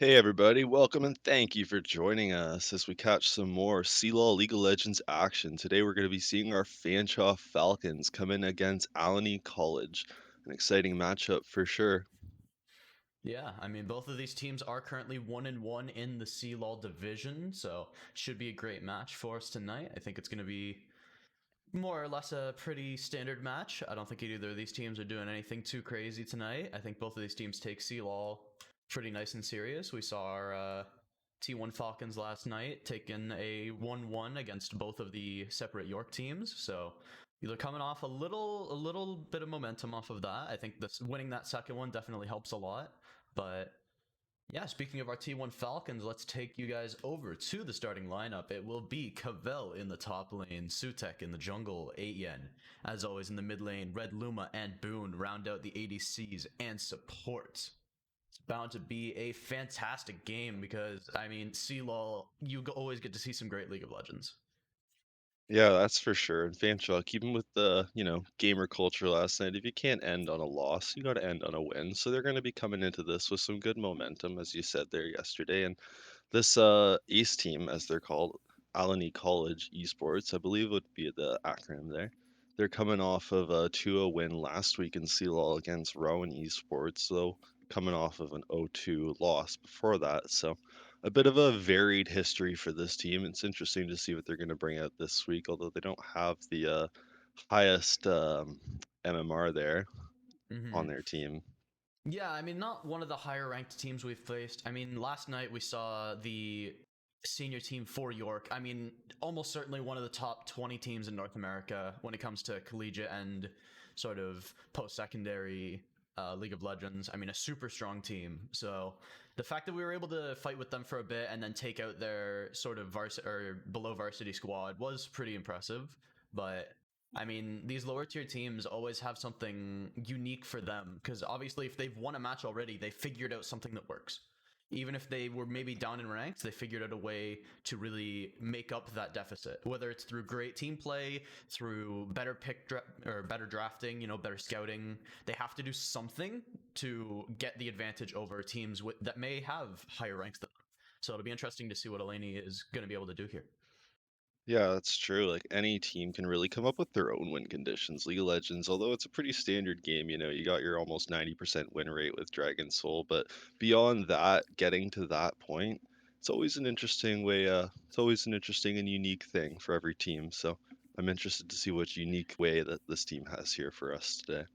Hey everybody, welcome and thank you for joining us as we catch some more cLoL League of Legends action. Today we're going to be seeing our Fanshawe Falcons come in against Allegheny College. An exciting matchup for sure. Yeah, I mean, both of these teams are currently 1-1 in the cLoL division, so should be a great match for us tonight. I think it's going to be more or less a pretty standard match. I don't think either of these teams are doing anything too crazy tonight. I think both of these teams take cLoL pretty nice and serious. We saw our T1 Falcons last night taking a 1-1 against both of the separate York teams, so they're coming off a little bit of momentum off of that. I think this winning that second one definitely helps a lot. But yeah, speaking of our T1 Falcons, let's take you guys over to the starting lineup. It will be cavell in the top lane, Sutek in the jungle, 8 Yen. As always in the mid lane, Red Luma and Boone round out the ADCs and support. It's bound to be a fantastic game because, I mean, cLoL, you always get to see some great League of Legends. Yeah, that's for sure. And Fanshawe, keeping with the gamer culture last night, if you can't end on a loss, you got to end on a win. So they're going to be coming into this with some good momentum, as you said there yesterday. And this East team, as they're called, Allegheny College Esports, I believe would be the acronym there. They're coming off of a 2-0 win last week in cLoL against Rowan Esports, so coming off of an 0-2 loss before that. So a bit of a varied history for this team. It's interesting to see what they're going to bring out this week, although they don't have the highest MMR there on Mm-hmm. their team. Yeah, I mean, not one of the higher ranked teams we've faced. I mean, last night we saw the senior team for York. I mean, almost certainly one of the top 20 teams in North America when it comes to collegiate and sort of post secondary League of Legends. I mean, a super strong team. So the fact that we were able to fight with them for a bit and then take out their sort of varsity or below varsity squad was pretty impressive. But I mean, these lower tier teams always have something unique for them because obviously, if they've won a match already, they figured out something that works. Even if they were maybe down in ranks, they figured out a way to really make up that deficit. Whether it's through great team play, through better or better drafting, better scouting, they have to do something to get the advantage over teams that may have higher ranks than them. So it'll be interesting to see what Allegheny is going to be able to do here. Yeah, that's true. Like any team can really come up with their own win conditions. League of Legends, although it's a pretty standard game, you got your almost 90% win rate with Dragon Soul, but beyond that, getting to that point, it's always an interesting way, it's always an interesting and unique thing for every team. So I'm interested to see what unique way that this team has here for us today.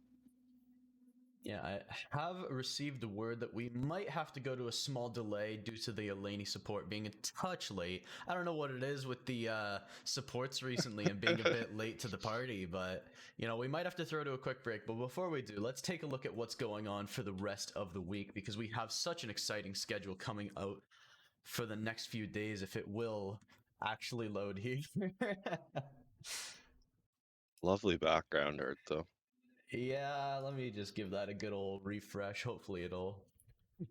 Yeah, I have received the word that we might have to go to a small delay due to the Allegheny support being a touch late. I don't know what it is with the supports recently and being a bit late to the party, but we might have to throw to a quick break. But before we do, let's take a look at what's going on for the rest of the week because we have such an exciting schedule coming out for the next few days if it will actually load here. Lovely background art, though. Yeah, let me just give that a good old refresh. Hopefully it'll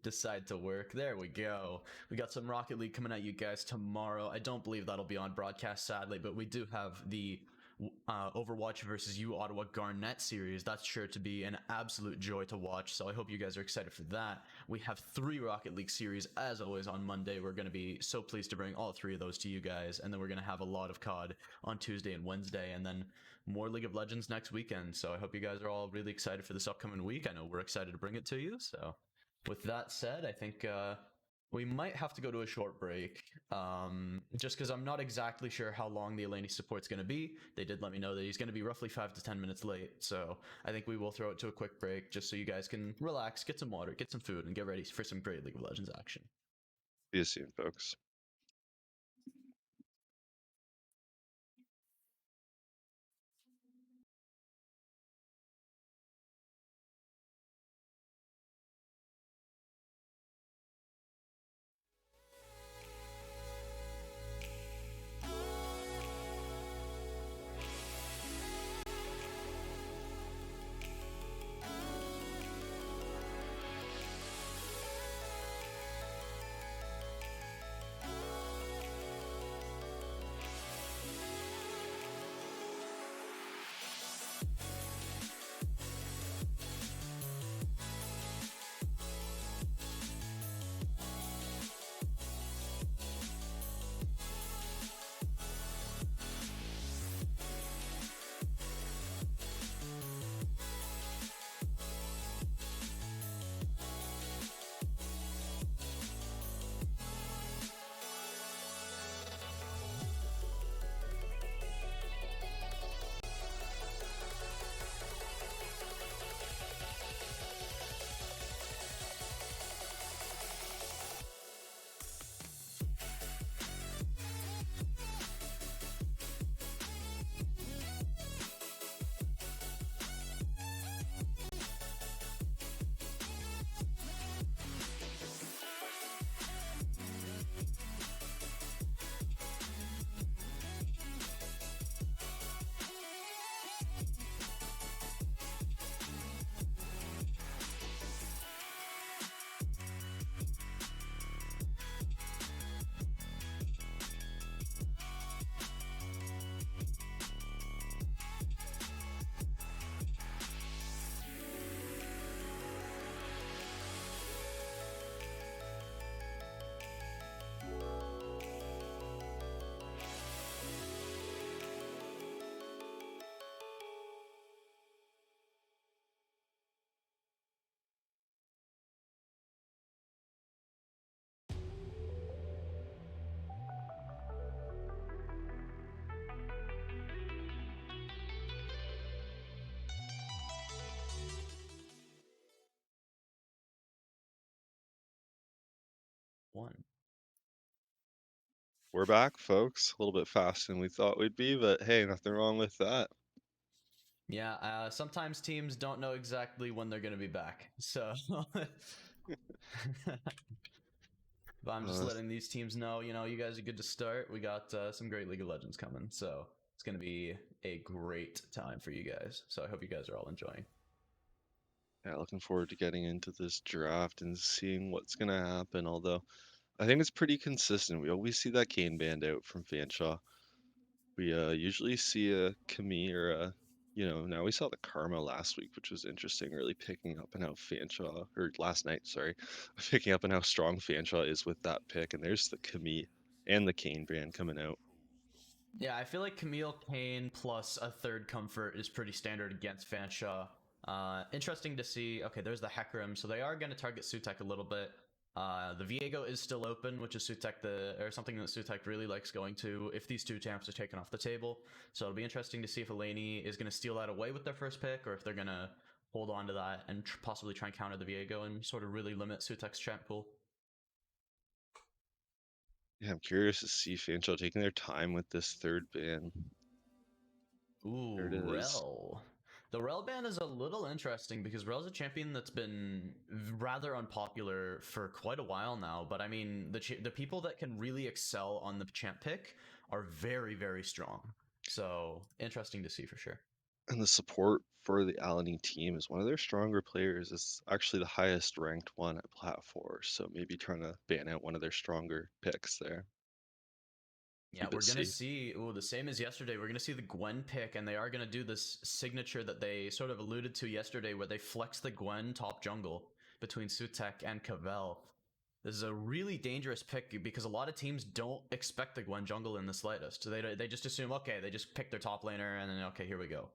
decide to work. There we go. We got some Rocket League coming at you guys tomorrow. I don't believe that'll be on broadcast, sadly, but we do have the Overwatch versus U Ottawa Garnett series. That's sure to be an absolute joy to watch. So I hope you guys are excited for that. We have 3 Rocket League series as always on Monday. We're going to be so pleased to bring all 3 of those to you guys, and then we're going to have a lot of COD on Tuesday and Wednesday, and then more League of Legends next weekend. So I hope you guys are all really excited for this upcoming week. I know we're excited to bring it to you. So with that said, I think we might have to go to a short break just because I'm not exactly sure how long the Allegheny support's going to be. They did let me know that he's going to be roughly 5 to 10 minutes late. So I think we will throw it to a quick break just so you guys can relax, get some water, get some food, and get ready for some great League of Legends action. See you soon, folks. 1. We're back, folks. A little bit faster than we thought we'd be, but hey, nothing wrong with that. Yeah, sometimes teams don't know exactly when they're going to be back. So, but I'm just Uh, letting these teams know, you guys are good to start. We got some great League of Legends coming. So, it's going to be a great time for you guys. So, I hope you guys are all enjoying. yeah, looking forward to getting into this draft and seeing what's gonna happen. Although I think it's pretty consistent. We always see that Kane band out from Fanshawe. We usually see a Camille or now we saw the Karma last week, which was interesting, really picking up on how Fanshawe, or last night, sorry, picking up on how strong Fanshawe is with that pick. And there's the Camille and the Kane brand coming out. Yeah, I feel like Camille Kane plus a third comfort is pretty standard against Fanshawe. Interesting to see. Okay, there's the Hecarim, so they are going to target Sutek a little bit. The Viego is still open, which is something that Sutek really likes going to if these two champs are taken off the table. So it'll be interesting to see if Allegheny is going to steal that away with their first pick, or if they're going to hold on to that and possibly try and counter the Viego and sort of really limit Sutek's champ pool. Yeah, I'm curious to see Fanshawe taking their time with this third ban. There Ooh, it is. Rel. The Rel ban is a little interesting because Rel's a champion that's been rather unpopular for quite a while now. But I mean, the people that can really excel on the champ pick are very, very strong. So interesting to see for sure. And the support for the Allegheny team is one of their stronger players. It's actually the highest ranked one at Plat 4, so maybe trying to ban out one of their stronger picks there. Yeah, Keep it we're gonna safe. see. Oh, the same as yesterday. We're gonna see the Gwen pick, and they are gonna do this signature that they sort of alluded to yesterday, where they flex the Gwen top jungle between Sutek and Cavell. This is a really dangerous pick because a lot of teams don't expect the Gwen jungle in the slightest. They just assume, okay, they just pick their top laner, and then okay, here we go.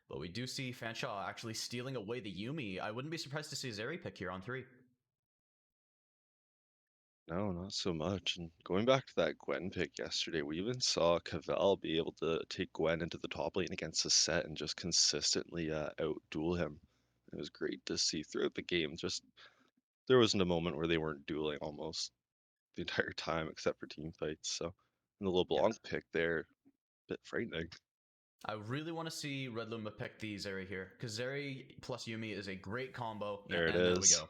But we do see Fanshawe actually stealing away the Yuumi. I wouldn't be surprised to see Zeri pick here on 3. No, not so much. And going back to that Gwen pick yesterday, we even saw Cavell be able to take Gwen into the top lane against a set and just consistently outduel him. It was great to see throughout the game. Just there wasn't a moment where they weren't dueling almost the entire time except for team fights. So and the Yeah. LeBlanc pick there, a bit frightening. I really want to see Red Luma pick the Zeri here because Zeri plus Yuumi is a great combo. Yeah, There it and there we is. go.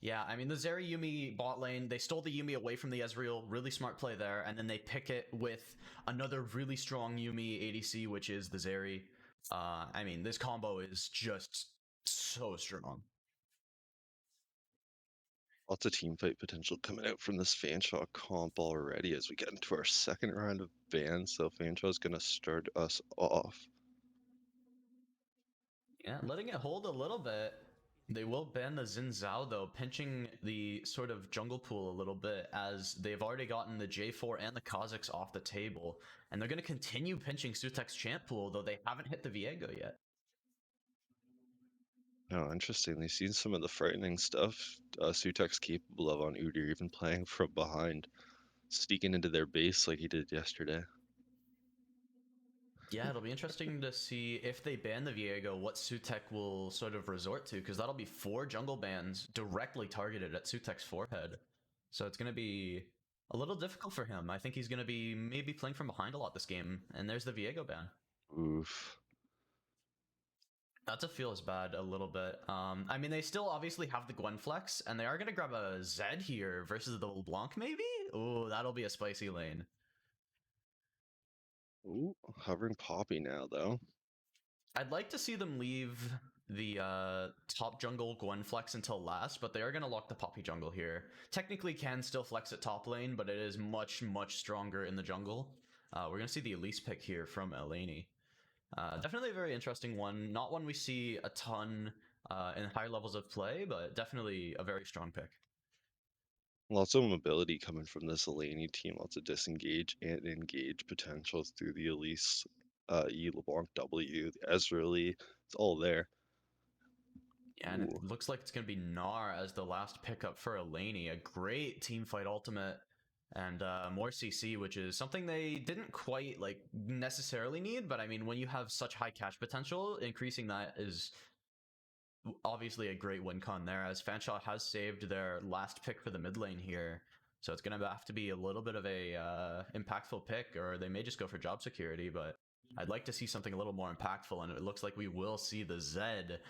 Yeah, I mean the Zeri Yuumi bot lane, they stole the Yuumi away from the Ezreal, really smart play there, and then they pick it with another really strong Yuumi ADC, which is the Zeri. I mean this combo is just so strong. Lots of team fight potential coming out from this Fanshawe comp already as we get into our second round of bans. So Fanshaw's going to start us off. Yeah, letting it hold a little bit. They will ban the Xin Zhao though, pinching the sort of jungle pool a little bit as they've already gotten the J4 and the Kha'Zix off the table. And they're going to continue pinching Sutek's champ pool, though they haven't hit the Viego yet. Oh, interesting. They've seen some of the frightening stuff Sutek's capable of on Udyr, even playing from behind, sneaking into their base like he did yesterday. Yeah, it'll be interesting to see if they ban the Viego, what Sutek will sort of resort to, because that'll be 4 jungle bans directly targeted at Sutek's forehead. So it's going to be a little difficult for him. I think he's going to be maybe playing from behind a lot this game. And there's the Viego ban. Oof. That feels bad a little bit. I mean, they still obviously have the Gwen flex, and they are going to grab a Zed here versus the LeBlanc, maybe? Oh, that'll be a spicy lane. Ooh, hovering Poppy now, though. I'd like to see them leave the top jungle Gwen flex until last, but they are going to lock the Poppy jungle here. Technically can still flex at top lane, but it is much, much stronger in the jungle. We're going to see the Elise pick here from Allegheny. Definitely a very interesting one. Not one we see a ton in higher levels of play, but definitely a very strong pick. Lots of mobility coming from this Allegheny team. Lots of disengage and engage potentials through the Elise, E, LeBlanc W, the Ezreal. It's all there. Yeah, and it Ooh. looks like it's going to be Gnar as the last pickup for Allegheny. A great team fight ultimate and more CC, which is something they didn't quite like necessarily need. But I mean, when you have such high cash potential, increasing that is obviously a great win con there, as Fanshawe has saved their last pick for the mid lane here. So it's going to have to be a little bit of a impactful pick, or they may just go for job security. But I'd like to see something a little more impactful, and it looks like we will see the Zed.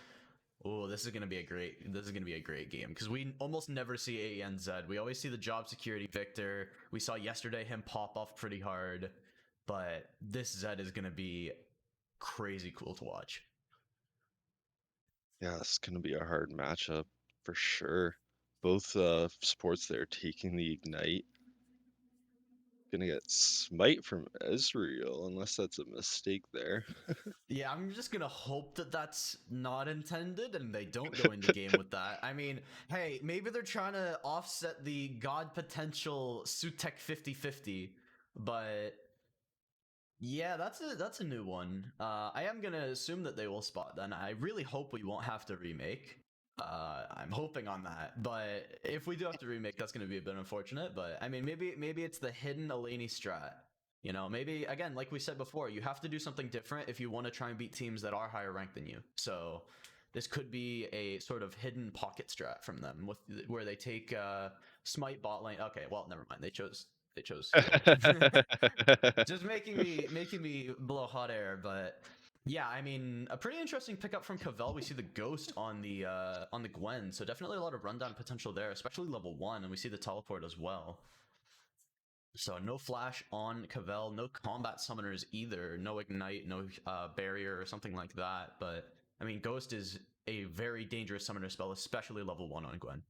Oh, this is going to be a great game because we almost never see AEN Zed. We always see the job security Victor. We saw yesterday him pop off pretty hard, but this Zed is going to be crazy cool to watch. Yeah, it's gonna be a hard matchup for sure. Both sports there taking the ignite. Gonna get smite from Ezreal unless that's a mistake there. Yeah, I'm just gonna hope that that's not intended and they don't go into game with that. I mean, hey, maybe they're trying to offset the god potential Sutek 50/50, but yeah, that's a new one. I am gonna assume that they will spot then. I really hope we won't have to remake. I'm hoping on that, but if we do have to remake, that's gonna be a bit unfortunate. But I mean, maybe it's the hidden Allegheny strat. You know, maybe again, like we said before, you have to do something different if you want to try and beat teams that are higher ranked than you. So this could be a sort of hidden pocket strat from them, with where they take smite bot lane. Okay, well, never mind. They chose cLoL. Just making me blow hot air, but yeah, I mean, a pretty interesting pickup from cavell. We see the Ghost on the Gwen, so definitely a lot of rundown potential there, especially level 1, and we see the teleport as well. So no flash on cavell, no combat summoners either, no ignite, no barrier or something like that. But I mean, Ghost is a very dangerous summoner spell, especially level 1 on Gwen.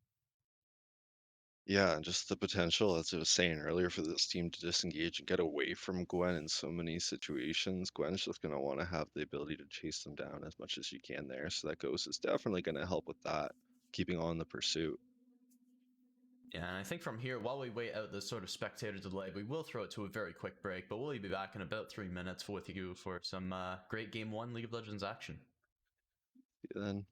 Yeah, and just the potential, as I was saying earlier, for this team to disengage and get away from Gwen in so many situations. Gwen's just going to want to have the ability to chase them down as much as you can there. So that Ghost is definitely going to help with that, keeping on the pursuit. Yeah, and I think from here, while we wait out this sort of spectator delay, we will throw it to a very quick break, but we'll be back in about 3 minutes with you for some great Game 1 League of Legends action. Then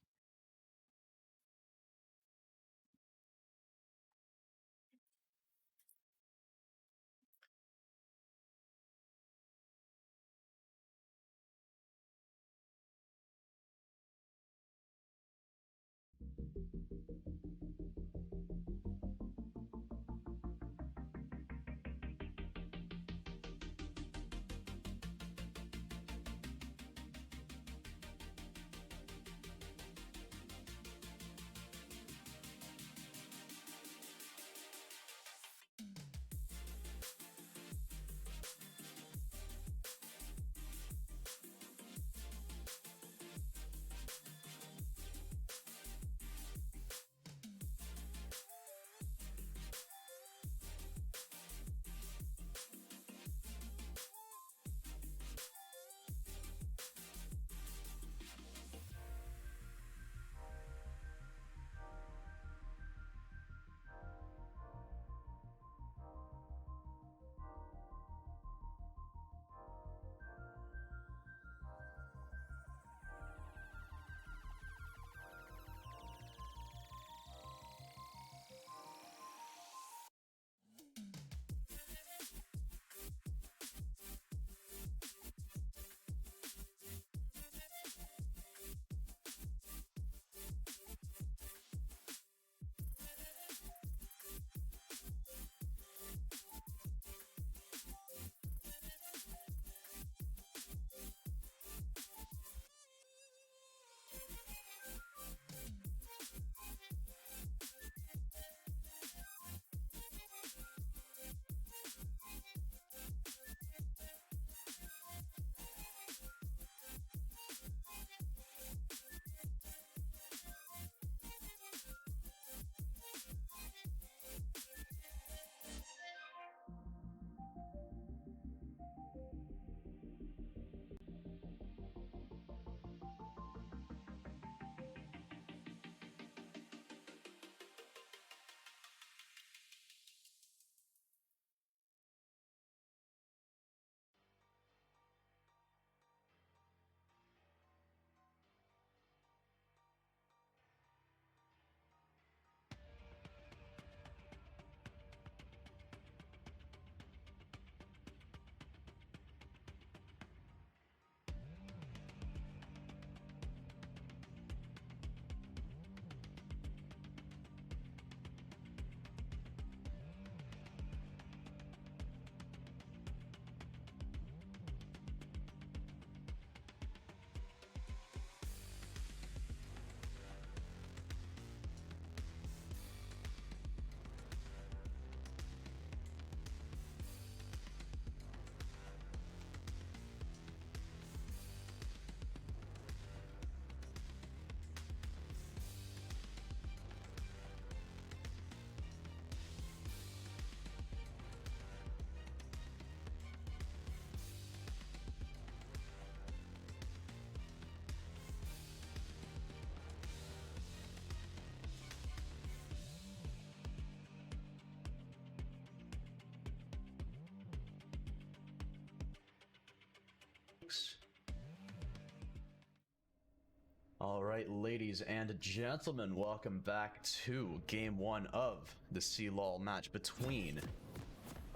All right, ladies and gentlemen, welcome back to game one of the cLoL match between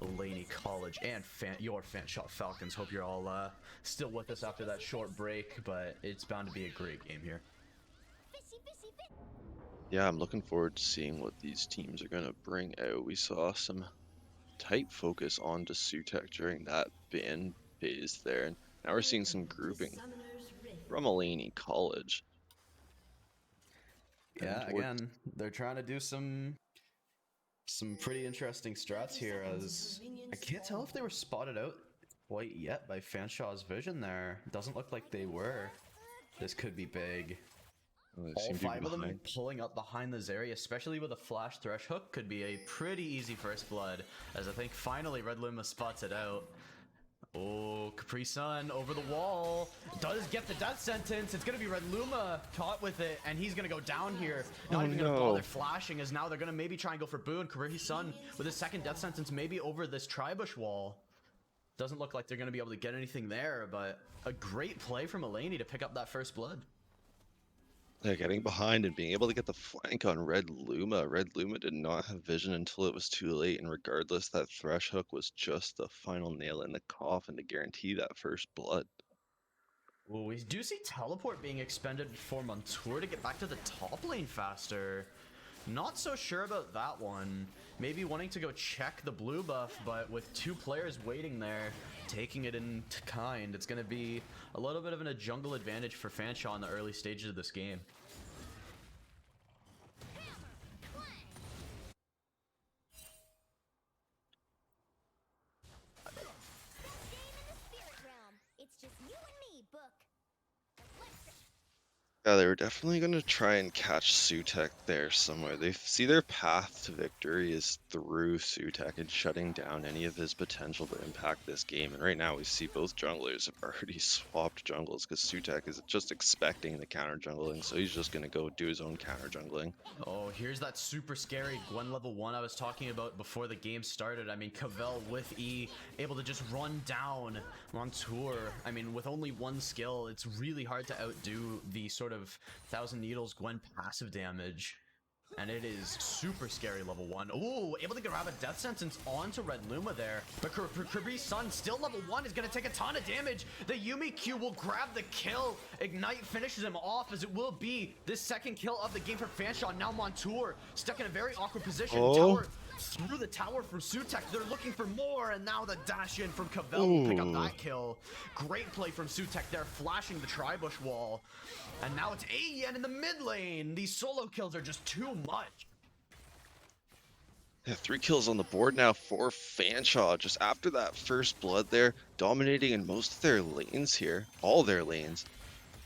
Allegheny College and your Fanshawe Falcons. Hope you're all still with us after that short break, but it's bound to be a great game here. Yeah, I'm looking forward to seeing what these teams are going to bring out. We saw some tight focus onto Sutek during that ban phase there, and now we're seeing some grouping from Allegheny College. Yeah, again, they're trying to do some pretty interesting strats here, as I can't tell if they were spotted out quite yet by Fanshawe's vision there. Doesn't look like they were. This could be big. All five of them pulling up behind the Zarya, especially with a flash thresh hook, could be a pretty easy first blood, as I think finally Red Luma spots it out. Oh, Capri Sun over the wall. Does get the death sentence. It's going to be Red Luma caught with it, and he's going to go down here. Not even going to bother flashing, as now they're going to maybe try and go for Boo, and Capri Sun with his second death sentence maybe over this Tribush wall. Doesn't look like they're going to be able to get anything there, but a great play from Allegheny to pick up that first blood. Yeah, getting behind and being able to get the flank on Red Luma. Red Luma did not have vision until it was too late, and regardless, that thresh hook was just the final nail in the coffin to guarantee that first blood. Well, we do see teleport being expended for Montour to get back to the top lane faster. Not so sure about that one. Maybe wanting to go check the blue buff, but with two players waiting there, taking it into kind, it's going to be a little bit of a jungle advantage for Fanshawe in the early stages of this game. Yeah, they were definitely going to try and catch Sutek there somewhere. They see their path to victory is through Sutek and shutting down any of his potential to impact this game. And right now we see both junglers have already swapped jungles because Sutek is just expecting the counter jungling, so he's just going to go do his own counter jungling. Oh, here's that super scary Gwen level 1 I was talking about before the game started. I mean, cavell with E, able to just run down Montour. I mean, with only one skill, it's really hard to outdo the sort of 1,000 Needles Gwen passive damage. And it is super scary level 1. Ooh, able to grab a death sentence onto Red Luma there. But Capri Sun, still level 1, is going to take a ton of damage. The Yumi Q will grab the kill. Ignite finishes him off, as it will be this second kill of the game for Fanshawe. Now Montour stuck in a very awkward position. Tower through the tower from Sutek. They're looking for more, and now the dash in from cavell will pick up that kill. Great play from Sutek there, flashing the Tribush wall. And now it's AEN in the mid lane. These solo kills are just too much. Yeah, 3 kills on the board now for Fanshawe. Just after that first blood there, dominating in most of their lanes here. All their lanes.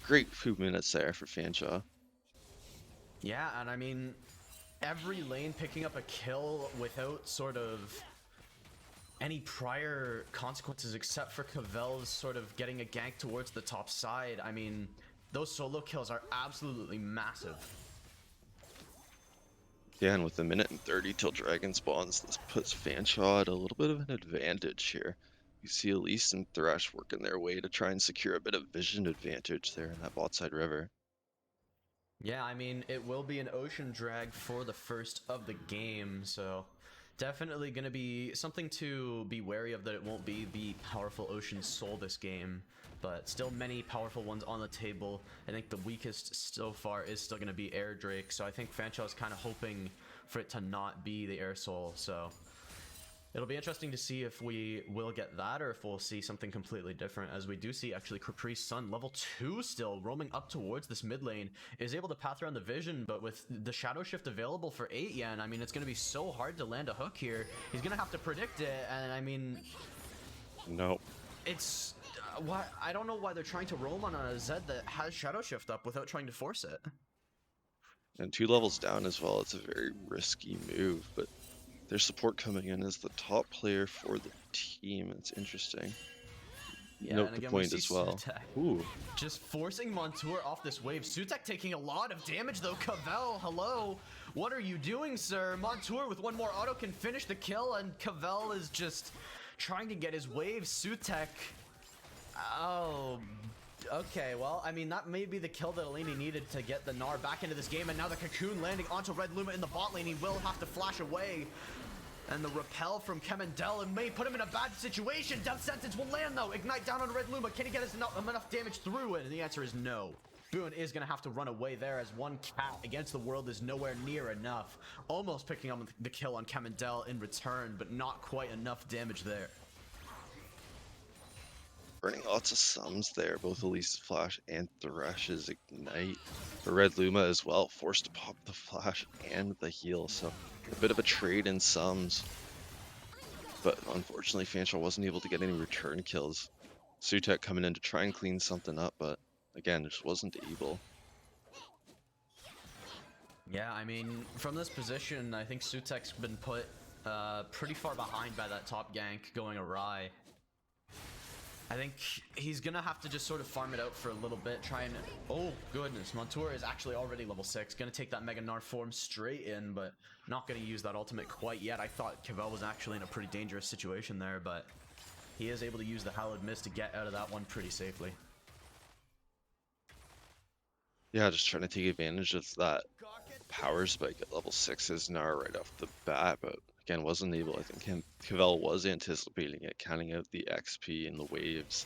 Great few minutes there for Fanshawe. Yeah, and I mean, every lane picking up a kill without sort of any prior consequences, except for cavell's sort of getting a gank towards the top side. I mean, those solo kills are absolutely massive. Yeah, and with a minute and 30 till Dragon spawns, this puts Fanshawe at a little bit of an advantage here. You see Elise and Thresh working their way to try and secure a bit of vision advantage there in that bot side river. Yeah, I mean, it will be an ocean drag for the first of the game, so definitely going to be something to be wary of, that it won't be the powerful Ocean Soul this game, but still many powerful ones on the table. I think the weakest so far is still going to be Air Drake, so I think Fanshawe is kind of hoping for it to not be the Air Soul, so it'll be interesting to see if we will get that, or if we'll see something completely different, as we do see actually Capri Sun, level 2 still, roaming up towards this mid lane, is able to path around the vision, but with the Shadow Shift available for AEN, I mean, it's going to be so hard to land a hook here. He's going to have to predict it, and I mean... Nope. It's... why I don't know why they're trying to roam on a Zed that has Shadow Shift up without trying to force it. And 2 levels down as well, it's a very risky move, but their support coming in as the top player for the team. It's interesting. Yeah, note and the again, point as well. Ooh. Just forcing Montour off this wave. Sutek taking a lot of damage though. Cavell, hello. What are you doing, sir? Montour with one more auto can finish the kill, and Cavell is just trying to get his wave. Sutek, oh Okay, well, I mean, that may be the kill that Allegheny needed to get the Gnar back into this game, and now the Cocoon landing onto Red Luma in the bot lane. He will have to flash away. And the repel from Kemendel and may put him in a bad situation. Death Sentence will land though. Ignite down on Red Luma. Can he get enough damage through it? And the answer is no. Boone is going to have to run away there as one cat against the world is nowhere near enough. Almost picking up the kill on Kemendel in return, but not quite enough damage there. Burning lots of sums there, both Elise's flash and Thresh's ignite. The Red Luma as well, forced to pop the flash and the heal, so a bit of a trade in sums. But unfortunately, Fanshawe wasn't able to get any return kills. Sutek coming in to try and clean something up, but again, just wasn't able. Yeah, I mean, from this position, I think Sutek's been put pretty far behind by that top gank going awry. I think he's gonna have to just sort of farm it out for a little bit, try and... Oh, goodness, Montour is actually already level 6. Gonna take that Mega Gnar form straight in, but not gonna use that ultimate quite yet. I thought cVell was actually in a pretty dangerous situation there, but he is able to use the Hallowed Mist to get out of that one pretty safely. Yeah, just trying to take advantage of that power spike at level 6's Gnar right off the bat, but again, wasn't able. I think cVell was anticipating it, counting out the XP and the waves,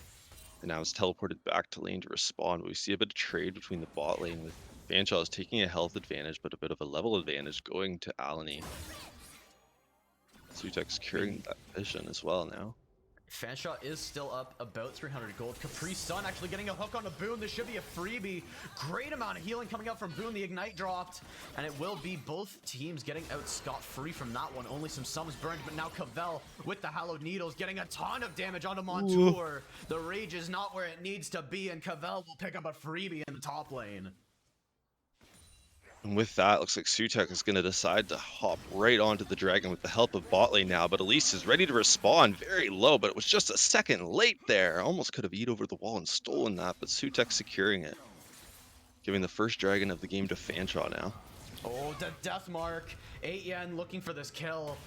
and now it's teleported back to lane to respawn. But we see a bit of trade between the bot lane with Fanshawe taking a health advantage, but a bit of a level advantage going to Allegheny. Sutek securing that vision as well now. Fanshawe is still up about 300 gold. Capri Sun actually getting a hook on the Boone. This should be a freebie. Great amount of healing coming out from Boone. The Ignite dropped. And it will be both teams getting out scot-free from that one. Only some sums burned, but now cVell with the Hallowed Needles getting a ton of damage onto Montour. The Rage is not where it needs to be, and cVell will pick up a freebie in the top lane. And with that, looks like Sutek is going to decide to hop right onto the dragon with the help of bot lane now, but Elise is ready to respawn very low, but it was just a second late there. Almost could have eat over the wall and stolen that, but Sutek securing it. Giving the first dragon of the game to Fanshawe now. Oh, the death mark. 8 yen looking for this kill.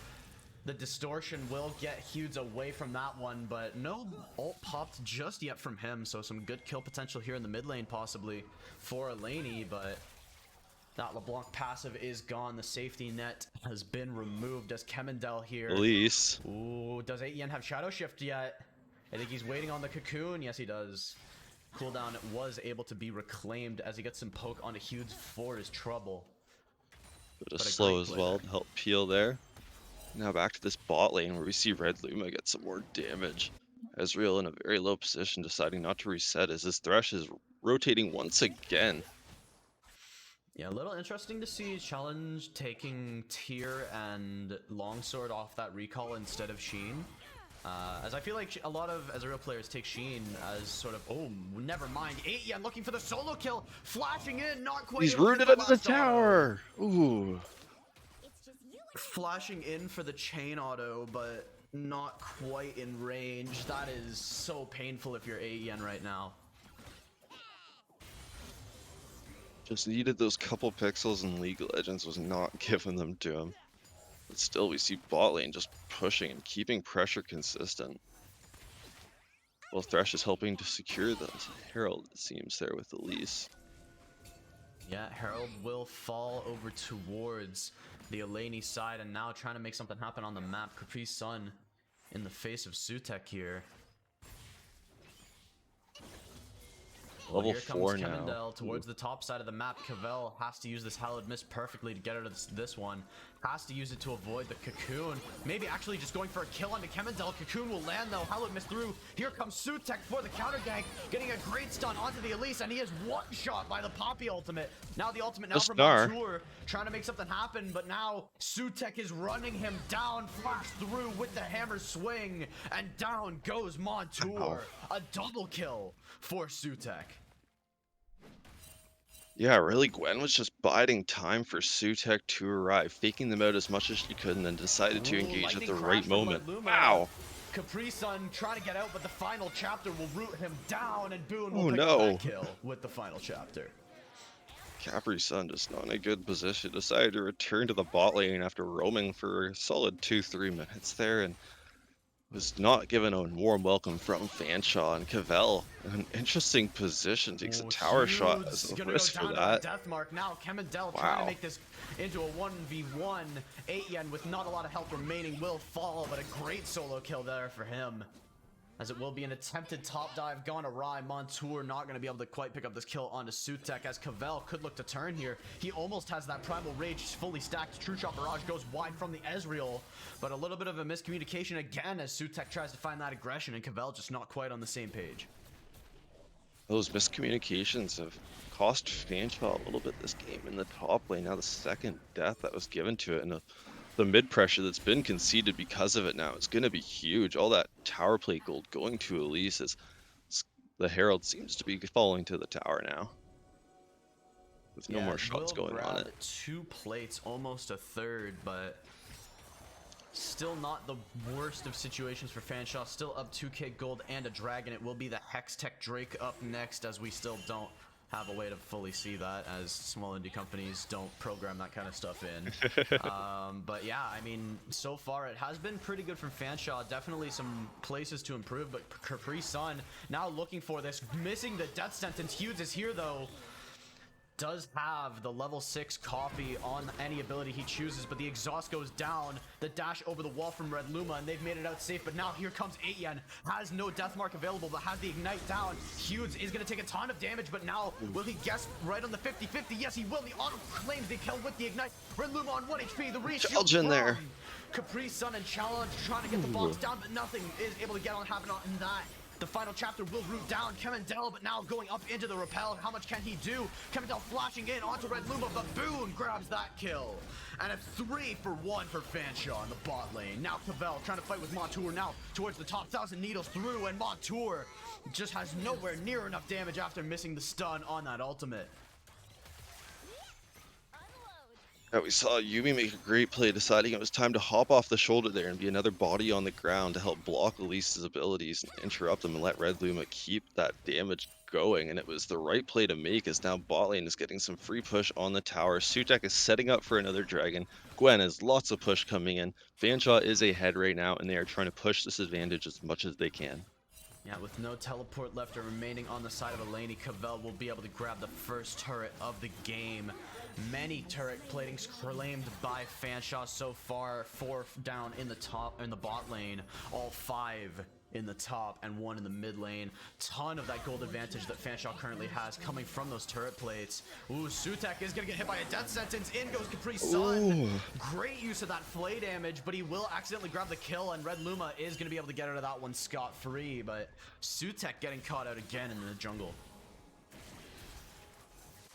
The distortion will get Hughes away from that one, but no ult popped just yet from him, so some good kill potential here in the mid lane possibly for Allegheny, but that LeBlanc passive is gone. The safety net has been removed as Kemendel here. Elise. Ooh, does 8 yen have Shadow Shift yet? I think he's waiting on the Cocoon. Yes, he does. Cooldown was able to be reclaimed as he gets some poke onto Hughes for his trouble. Bit of slow as well to help peel there. Now back to this bot lane where we see Red Luma get some more damage. Ezreal in a very low position, deciding not to reset as his Thresh is rotating once again. Yeah, a little interesting to see Challenge taking Tyr and Longsword off that recall instead of Sheen. As I feel like a lot of Ezreal players take Sheen as sort of, oh, never mind. 8 yen looking for the solo kill, flashing in, not quite. He's rooted under the tower. Ooh. Flashing in for the chain auto, but not quite in range. That is so painful if you're 8 yen right now. Just needed those couple pixels, and League of Legends was not giving them to him. But still, we see bot lane just pushing and keeping pressure consistent. Well, Thresh is helping to secure the Herald, it seems, there with Elise. Yeah, Herald will fall over towards the Allegheny side, and now trying to make something happen on the map. Capri Sun in the face of Sutek here. Well, Level here 4 comes now. Kemendel towards the top side of the map. cVell has to use this Hallowed Mist perfectly to get out of this one. Has to use it to avoid the Cocoon. Maybe actually just going for a kill onto Kemendel. Cocoon will land though. Hallowed Mist through. Here comes Sutek for the counter gank. Getting a great stun onto the Elise, and he is one shot by the Poppy ultimate. Now the ultimate now from Montour. Trying to make something happen, but now Sutek is running him down. Flash through with the hammer swing, and down goes Montour. A double kill for Sutek. Yeah, really, Gwen was just biding time for Sutek to arrive, faking them out as much as she could, and then decided to engage at the right moment. Wow! Capri Sun trying to get out, but the final chapter will root him down, and Boone will pick up that kill with the final chapter. Capri Sun just not in a good position. Decided to return to the bot lane after roaming for a solid 2-3 minutes there, and was not given a warm welcome from Fanshawe, and cavell in an interesting position, takes a Oh, tower shot huge. as He's a gonna go risk for down to the that. death mark now. Kemendel trying to Wow. make this into a 1v1. 8 yen with not a lot of health remaining will fall, but a great solo kill there for him. As it will be an attempted top dive gone awry. Montour not going to be able to quite pick up this kill onto Sutek, as cavell could look to turn here. He almost has that Primal Rage fully stacked. True Shot Barrage goes wide from the Ezreal, but a little bit of a miscommunication again as Sutek tries to find that aggression, and cavell just not quite on the same page. Those miscommunications have cost Fanshawe a little bit this game in the top lane. Now the second death that was given to it, and the mid pressure that's been conceded because of it now, it's going to be huge. All that tower play gold going to Elise as the Herald seems to be falling to the tower now, with no Yeah, more it shots will going on grab it. 2 plates, almost a third, but still not the worst of situations for Fanshawe. Still up 2k gold and a dragon. It will be the Hex Tech Drake up next, as we still don't have a way to fully see that, as small indie companies don't program that kind of stuff in. But yeah, I mean, so far it has been pretty good from Fanshawe. Definitely some places to improve, but Capri Sun now looking for this, missing the death sentence. Hughes is here though. Does have the level 6 coffee on any ability he chooses, but the exhaust goes down. The dash over the wall from Red Luma, and they've made it out safe. But now here comes 8 yen. Has no death mark available, but has the ignite down. Hughes is going to take a ton of damage, but now will he guess right on the 50-50? Yes, he will. The auto claims the kill with the ignite. Red Luma on 1 HP. The reshield Challenge in there. Capri Sun and Challenge trying to get the box down, but nothing is able to get on happen in that. The final chapter will root down Kemendel, but now going up into the rappel. How much can he do? Kemendel flashing in onto Red Luma, but Boone grabs that kill. And it's 3 for 1 for Fanshawe in the bot lane. Now cavell trying to fight with Montour now towards the top. 1,000 needles through, and Montour just has nowhere near enough damage after missing the stun on that ultimate. Yeah, we saw Yumi make a great play, deciding it was time to hop off the shoulder there and be another body on the ground to help block Elise's abilities and interrupt them and let Red Luma keep that damage going. And it was the right play to make, as now bot lane is getting some free push on the tower. Sutek is setting up for another dragon. Gwen has lots of push coming in. Fanshawe is ahead right now, and they are trying to push this advantage as much as they can. Yeah, with no teleport left and remaining on the side of Allegheny, cavell will be able to grab the first turret of the game. Many turret platings claimed by Fanshawe so far. 4 down in the top, in the bot lane, all 5 in the top and 1 in the mid lane. Ton of that gold advantage that Fanshawe currently has coming from those turret plates. Ooh, Sutek is gonna get hit by a death sentence. In goes Capri Sun. Ooh. Great use of that flay damage, but he will accidentally grab the kill, and Red Luma is gonna be able to get out of that one scot-free, but Sutek getting caught out again in the jungle.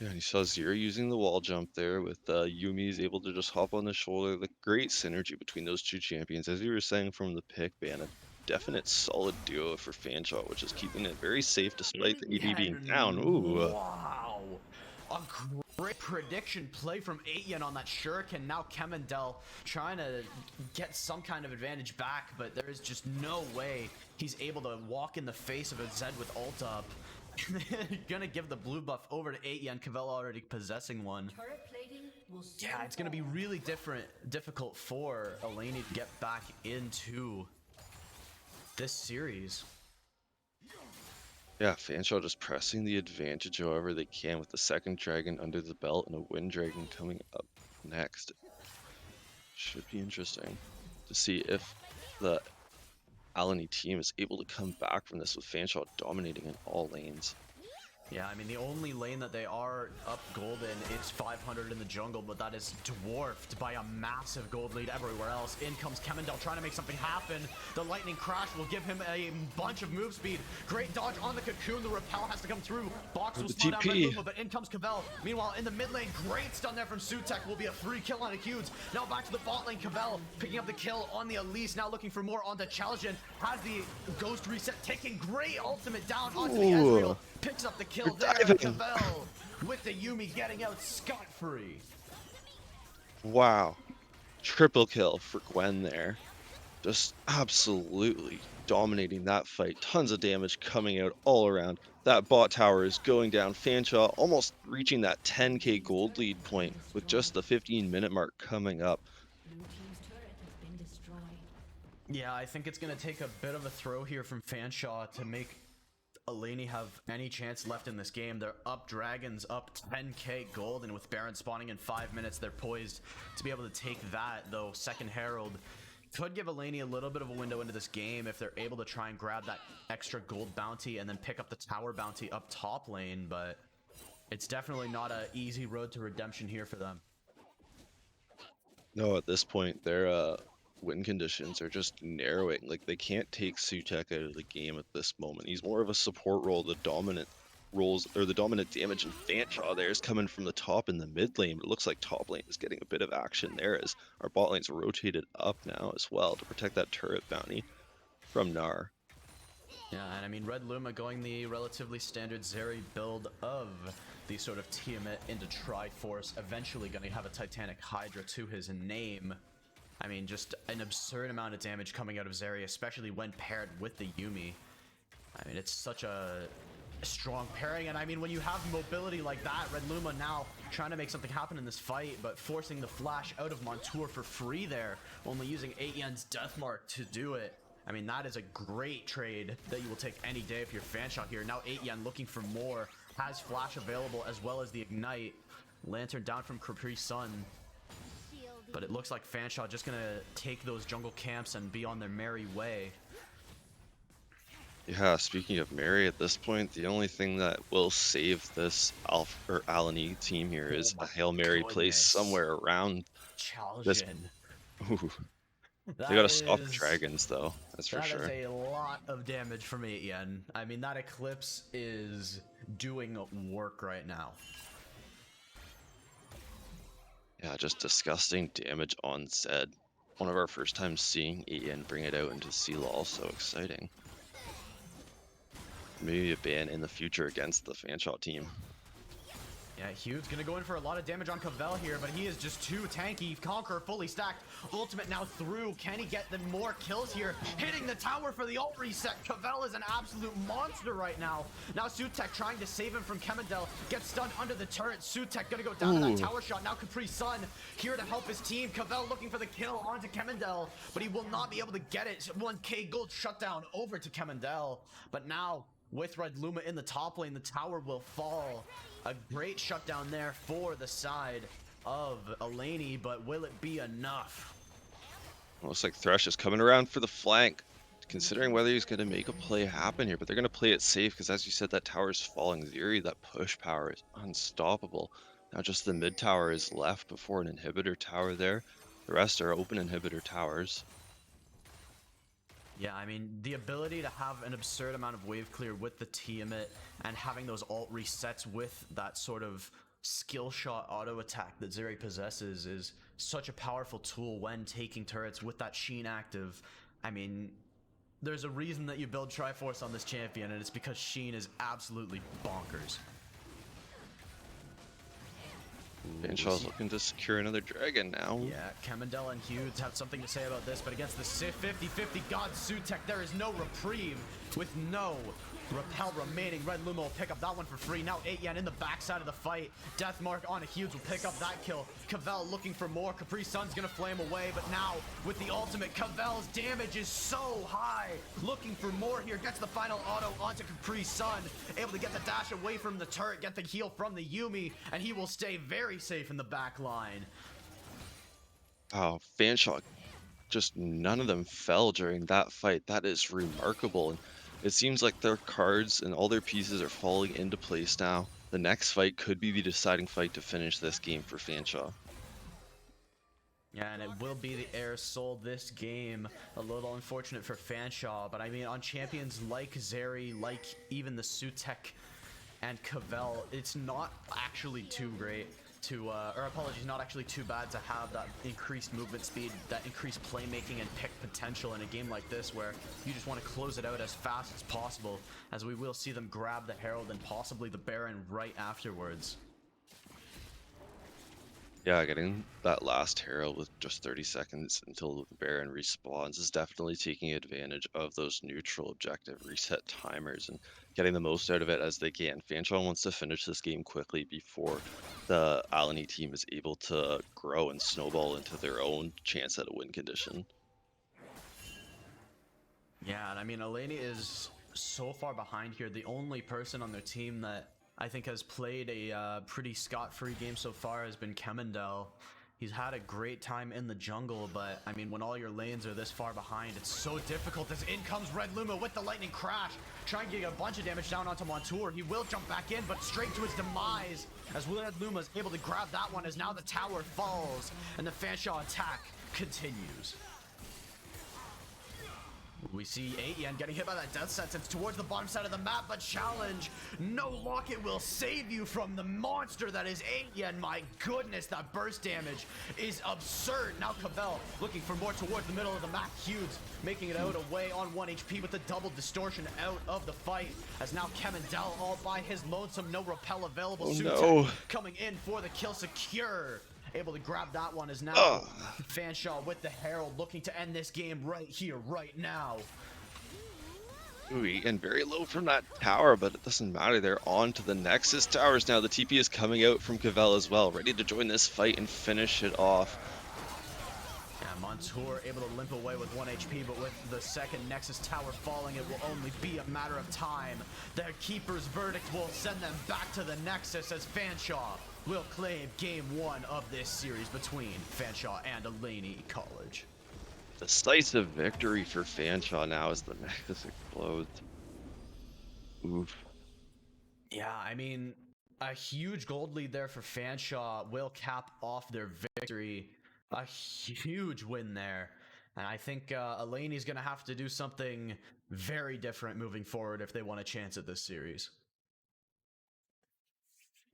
Yeah, and you saw Zero using the wall jump there, with Yumi's able to just hop on the shoulder. The great synergy between those two champions, as you were saying from the pick ban, a definite solid duo for Fanshawe, which is keeping it very safe despite the AD being down. Ooh. Wow. A great prediction play from 8 yen on that shuriken. Now Kemendel trying to get some kind of advantage back, but there is just no way he's able to walk in the face of a Zed with ult up. Gonna give the blue buff over to 8 yen. Cavell already possessing one. Yeah, it's gonna be really difficult for Allegheny to get back into this series. Yeah, Fanshawe just pressing the advantage however they can, with the second dragon under the belt and a wind dragon coming up next. Should be interesting to see if the Allegheny team is able to come back from this, with Fanshawe dominating in all lanes. Yeah, I mean, the only lane that they are up gold in, it's 500 in the jungle, but that is dwarfed by a massive gold lead everywhere else. In comes Kemendel trying to make something happen. The lightning crash will give him a bunch of move speed. Great dodge on the cocoon. The repel has to come through. Box will spawn down Red Luma, but in comes Cavell. Meanwhile, in the mid lane, great stun there from Sutek. Will be a free kill on a Hughes. Now back to the bot lane. Cavell picking up the kill on the Elise. Now looking for more on the Chalgen. Has the ghost reset, taking great ultimate down onto the Ezreal. Picks up the kill there. Cavell with the Yumi getting out scot-free. Wow. Triple kill for Gwen there. Just absolutely dominating that fight. Tons of damage coming out all around. That bot tower is going down. Fanshawe almost reaching that 10k gold lead point with just the 15-minute mark coming up. Yeah, I think it's going to take a bit of a throw here from Fanshawe to make Allegheny have any chance left in this game. They're up dragons, up 10k gold, and with Baron spawning in 5 minutes, they're poised to be able to take that, though second Herald could give Allegheny a little bit of a window into this game if they're able to try and grab that extra gold bounty and then pick up the tower bounty up top lane, but it's definitely not an easy road to redemption here for them. No, at this point, their win conditions are just narrowing. Like, they can't take Sutek out of the game at this moment. He's more of a support role. The dominant roles, or the dominant damage in Fanshawe there is coming from the top and the mid lane. But it looks like top lane is getting a bit of action there as our bot lane's rotated up now as well to protect that turret bounty from Gnar. Yeah, and I mean, Red Luma going the relatively standard Zeri build of the sort of Tiamat into Triforce, eventually going to have a Titanic Hydra to his name. I mean, just an absurd amount of damage coming out of Zeri, especially when paired with the Yuumi. I mean, it's such a strong pairing, and I mean, when you have mobility like that, Red Luma now trying to make something happen in this fight, but forcing the flash out of Montour for free there, only using 8 Yen's Deathmark to do it. I mean, that is a great trade that you will take any day if you're Fanshawe here. Now 8 Yen looking for more, has flash available as well as the ignite. Lantern down from Capri Sun. But it looks like Fanshawe just gonna take those jungle camps and be on their merry way. Yeah, speaking of Mary, at this point, the only thing that will save this Allegheny team here is Oh a Hail Mary my place goodness. somewhere around this. Chaljin. Ooh, they That gotta stop the is dragons, though. That's for that is sure. a lot of damage from 8 Yen. I mean, that Eclipse is doing work right now. Yeah, just disgusting damage on Zed. One of our first times seeing Ian bring it out into cLoL, so exciting. Maybe a ban in the future against the Fanshawe team. Yeah, Hugh's gonna go in for a lot of damage on Cavell here, but he is just too tanky. Conqueror fully stacked. Ultimate now through. Can he get the more kills here? Hitting the tower for the ult reset. Cavell is an absolute monster right now. Now Sutek trying to save him from Kemendel. Gets stunned under the turret. Sutek gonna go down to that tower shot. Now Capri Sun here to help his team. Cavell looking for the kill onto Kemendel, but he will not be able to get it. 1k gold shutdown over to Kemendel. But now, with Red Luma in the top lane, the tower will fall. A great shutdown there for the side of Allegheny, but will it be enough? Looks like Thresh is coming around for the flank, considering whether he's going to make a play happen here, but they're going to play it safe because, as you said, that tower is falling. Zeri, that push power is unstoppable. Now just the mid tower is left before an inhibitor tower there. The rest are open inhibitor towers. Yeah, I mean, the ability to have an absurd amount of wave clear with the Tiamat and having those ult resets with that sort of skill shot auto attack that Zeri possesses is such a powerful tool when taking turrets with that Sheen active. I mean, there's a reason that you build Triforce on this champion, and it's because Sheen is absolutely bonkers. Fanshaw's looking to secure another dragon now. Yeah, Kemendel and Hughes have something to say about this, but against the 50-50 God Sutek, there is no reprieve with no repel remaining. Red Luma will pick up that one for free. Now 8 Yen in the backside of the fight. Deathmark on Hughes will pick up that kill. Cavell looking for more. Capri Sun's gonna flame away, but now with the ultimate, Cavell's damage is so high. Looking for more here. Gets the final auto onto Capri Sun. Able to get the dash away from the turret, get the heal from the Yuumi, and he will stay very safe in the back line. Oh, Fanshawe, just none of them fell during that fight. That is remarkable. And it seems like their cards and all their pieces are falling into place now. The next fight could be the deciding fight to finish this game for Fanshawe. Yeah, and it will be the Air Soul this game. A little unfortunate for Fanshawe, but I mean, on champions like Zeri, like even the Sutek and Cavell, it's not actually too great to, or apologies, not actually too bad to have that increased movement speed, that increased playmaking and pick potential in a game like this where you just want to close it out as fast as possible, as we will see them grab the Herald and possibly the Baron right afterwards. Yeah, getting that last Herald with just 30 seconds until the Baron respawns is definitely taking advantage of those neutral objective reset timers and getting the most out of it as they can. Fanshawe wants to finish this game quickly before the Allegheny team is able to grow and snowball into their own chance at a win condition. Yeah, and I mean, Allegheny is so far behind here. The only person on their team that I think has played a pretty scot-free game so far has been Kemendel. He's had a great time in the jungle, but I mean, when all your lanes are this far behind, it's so difficult as in comes Red Luma with the lightning crash, trying to get a bunch of damage down onto Montour. He will jump back in, but straight to his demise as Red Luma is able to grab that one as now the tower falls and the Fanshawe attack continues. We see 8yen getting hit by that death sentence towards the bottom side of the map, but challenge. No locket will save you from the monster that is 8yen. My goodness, that burst damage is absurd. Now Cavell looking for more towards the middle of the map. Hughes making it out away on 1 HP with the double distortion out of the fight. As now Kemendel all by his lonesome, no repel available. Oh Sutek no. coming in for the kill secure. Able to grab that one is now Ugh. Fanshawe with the Herald looking to end this game right here, right now. Ooh, and very low from that tower, but it doesn't matter. They're on to the Nexus towers now. The TP is coming out from Cavell as well, ready to join this fight and finish it off. And Montour able to limp away with 1 HP, but with the second Nexus tower falling, it will only be a matter of time. Their keeper's verdict will send them back to the Nexus as Fanshawe will claim game 1 of this series between Fanshawe and Allegheny College. Decisive victory for Fanshawe now as the Nexus explodes. Oof. Yeah, I mean, a huge gold lead there for Fanshawe will cap off their victory. A huge win there. And I think Alleghany's going to have to do something very different moving forward if they want a chance at this series.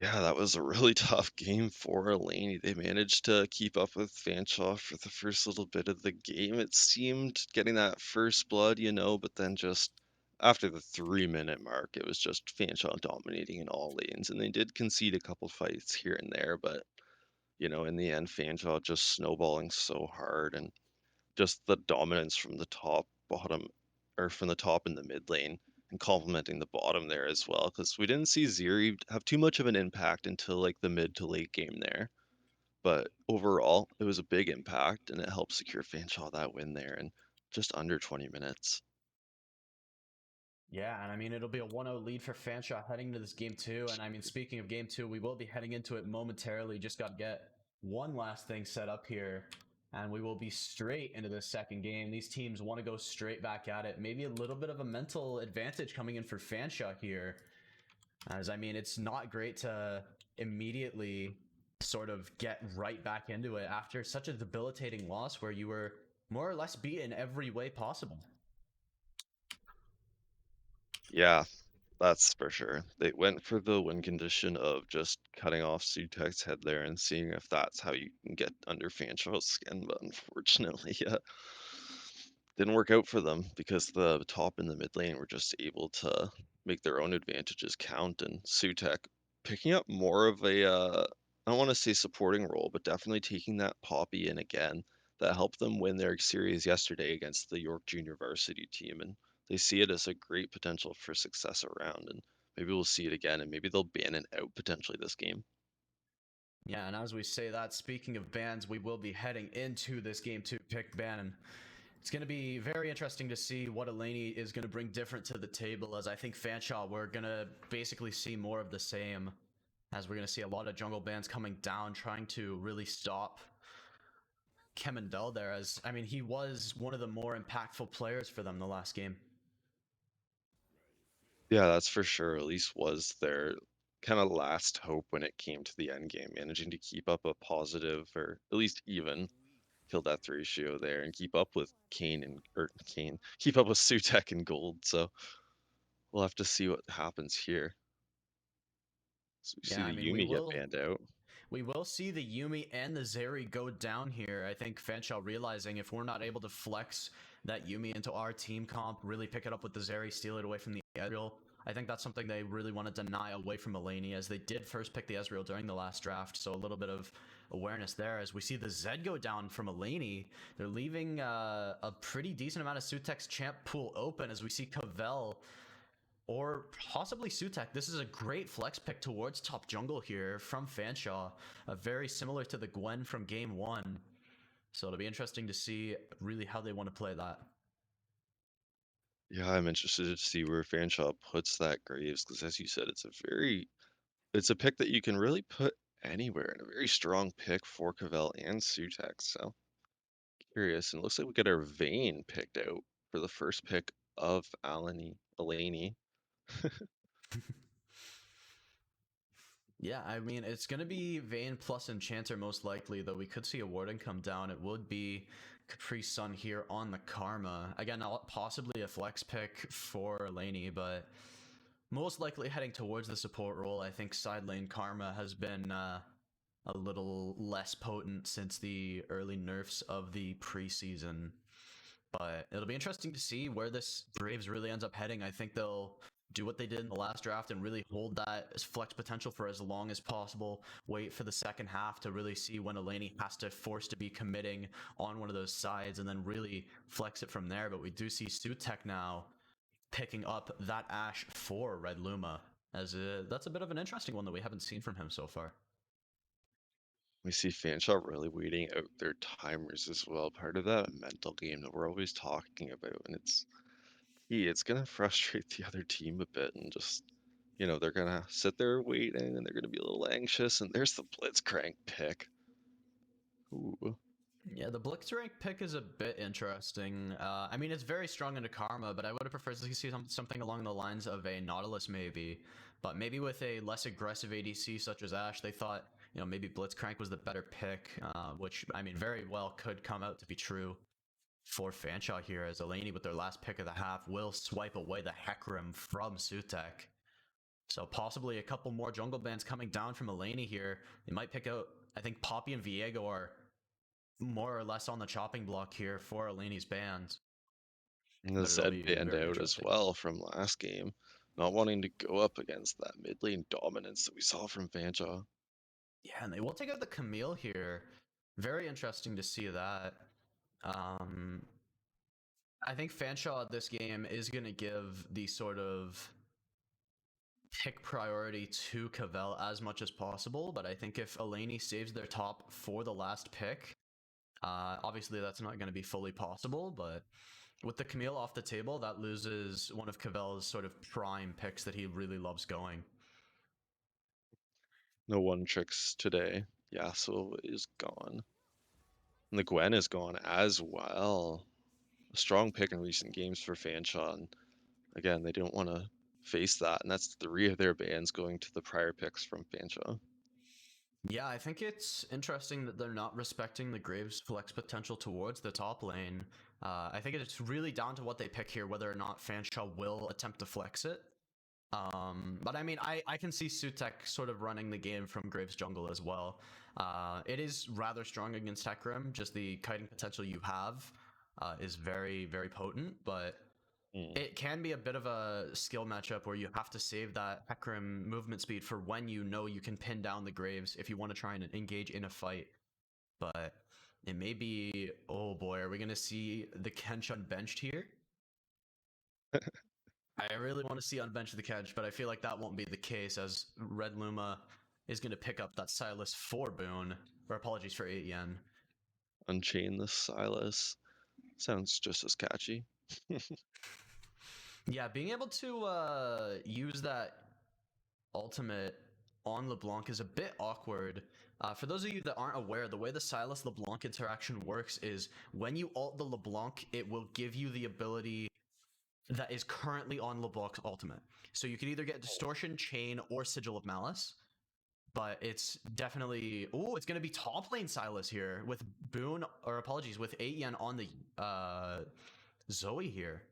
Yeah, that was a really tough game for Allegheny. They managed to keep up with Fanshawe for the first little bit of the game, it seemed, getting that first blood, but then just after the 3-minute mark, it was just Fanshawe dominating in all lanes, and they did concede a couple fights here and there, but, in the end, Fanshawe just snowballing so hard, and just the dominance from the top, bottom, or from the top in the mid lane and complementing the bottom there as well. Because we didn't see Zeri have too much of an impact until like the mid to late game there. But overall, it was a big impact and it helped secure Fanshawe that win there in just under 20 minutes. Yeah, and I mean, it'll be a 1-0 lead for Fanshawe heading into this game 2. And I mean, speaking of game 2, we will be heading into it momentarily. Just got to get one last thing set up here, and we will be straight into the second game. These teams want to go straight back at it. Maybe a little bit of a mental advantage coming in for Fanshawe here. As I mean, it's not great to immediately sort of get right back into it after such a debilitating loss where you were more or less beaten every way possible. Yeah, that's for sure. They went for the win condition of just cutting off Sutek's head there and seeing if that's how you can get under Fanshawe's skin, but unfortunately, yeah, didn't work out for them because the top and the mid lane were just able to make their own advantages count, and Sutek picking up more of a I don't want to say supporting role, but definitely taking that Poppy in again that helped them win their series yesterday against the York Junior Varsity team, and they see it as a great potential for success around, and maybe we'll see it again, and maybe they'll ban it out potentially this game. Yeah, and as we say that, speaking of bans, we will be heading into this game 2 pick ban. And it's going to be very interesting to see what Allegheny is going to bring different to the table, as I think Fanshawe, we're going to basically see more of the same, as we're going to see a lot of jungle bans coming down, trying to really stop Kemendel there, as, I mean, he was one of the more impactful players for them the last game. Yeah, that's for sure. At least was their kind of last hope when it came to the end game, managing to keep up a positive or at least even kill death ratio there and keep up with keep up with Sutek and Gold. So we'll have to see what happens here. So we see Yeah, I the mean, we Yumi get will banned out. We will see the Yumi and the Zeri go down here. I think Fanshawe realizing if we're not able to flex that Yumi into our team comp, really pick it up with the Zeri, steal it away from the Ezreal, I think that's something they really want to deny away from Allegheny, as they did first pick the Ezreal during the last draft, so a little bit of awareness there. As we see the Zed go down from Allegheny, they're leaving a pretty decent amount of Sutek's champ pool open, as we see Cavell or possibly Sutek. This is a great flex pick towards top jungle here from Fanshawe, very similar to the Gwen from game 1. So it'll be interesting to see really how they want to play that. Yeah, I'm interested to see where Fanshawe puts that Graves because, as you said, it's a pick that you can really put anywhere and a very strong pick for Cavell and Sutex. So curious, and it looks like we get our Vayne picked out for the first pick of Allegheny. Yeah, I mean, it's going to be Vayne plus Enchanter most likely, though we could see a Warden come down. It would be Capri Sun here on the Karma. Again, possibly a flex pick for Laney, but most likely heading towards the support role. I think side lane Karma has been a little less potent since the early nerfs of the preseason. But it'll be interesting to see where this Braves really ends up heading. I think they'll do what they did in the last draft and really hold that flex potential for as long as possible. Wait for the second half to really see when Allegheny has to force to be committing on one of those sides and then really flex it from there. But we do see Sutek now picking up that Ashe for Red Luma. That's a bit of an interesting one that we haven't seen from him so far. We see Fanshawe really waiting out their timers as well, part of that mental game that we're always talking about, and it's gonna frustrate the other team a bit, and just they're gonna sit there waiting, and they're gonna be a little anxious, and there's the Blitzcrank pick. Ooh. Yeah, the Blitzcrank pick is a bit interesting. I mean, it's very strong into Karma, but I would have preferred to see something along the lines of a Nautilus maybe. But maybe with a less aggressive ADC such as Ashe, they thought, maybe Blitzcrank was the better pick, which, I mean, very well could come out to be true for Fanshawe here, as Allegheny with their last pick of the half will swipe away the Hecarim from Sutek. So possibly a couple more jungle bans coming down from Allegheny here. They might pick out, I think Poppy and Viego are more or less on the chopping block here for Eleni's band, And the but it'll Zed be banned very out as interesting. well from last game, not wanting to go up against that mid lane dominance that we saw from Fanshawe. Yeah, and they will take out the Camille here. Very interesting to see that. Um, I think Fanshawe this game is going to give the sort of pick priority to Cavell as much as possible, but I think if Eleni saves their top for the last pick, obviously that's not going to be fully possible, but with the Camille off the table, that loses one of Cavell's sort of prime picks that he really loves going. No one tricks today. Yasuo is gone. And the Gwen is gone as well. A strong pick in recent games for Fanshawe. And again, they don't want to face that. And that's three of their bans going to the prior picks from Fanshawe. Yeah, I think it's interesting that they're not respecting the Graves flex potential towards the top lane. I think it's really down to what they pick here, whether or not Fanshawe will attempt to flex it. But I mean, I can see Sutek sort of running the game from Graves jungle as well. It is rather strong against Hecarim, just the kiting potential you have is very, very potent, but Mm. it can be a bit of a skill matchup where you have to save that Hecarim movement speed for when you know you can pin down the Graves if you want to try and engage in a fight. But it may be, oh boy, are we going to see the Kench unbenched here? I really want to see unbench the Kench, but I feel like that won't be the case as Red Luma is going to pick up that Silas 4 boon, or apologies for 8 yen. Unchain the Silas. Sounds just as catchy. Yeah, being able to use that ultimate on LeBlanc is a bit awkward. For those of you that aren't aware, the way the Silas LeBlanc interaction works is when you ult the LeBlanc, it will give you the ability that is currently on LeBlanc's ultimate. So you can either get Distortion, Chain, or Sigil of Malice. But it's definitely... Oh, it's going to be top lane Silas here with Boon, or apologies, with 8 yen on the Zoe here.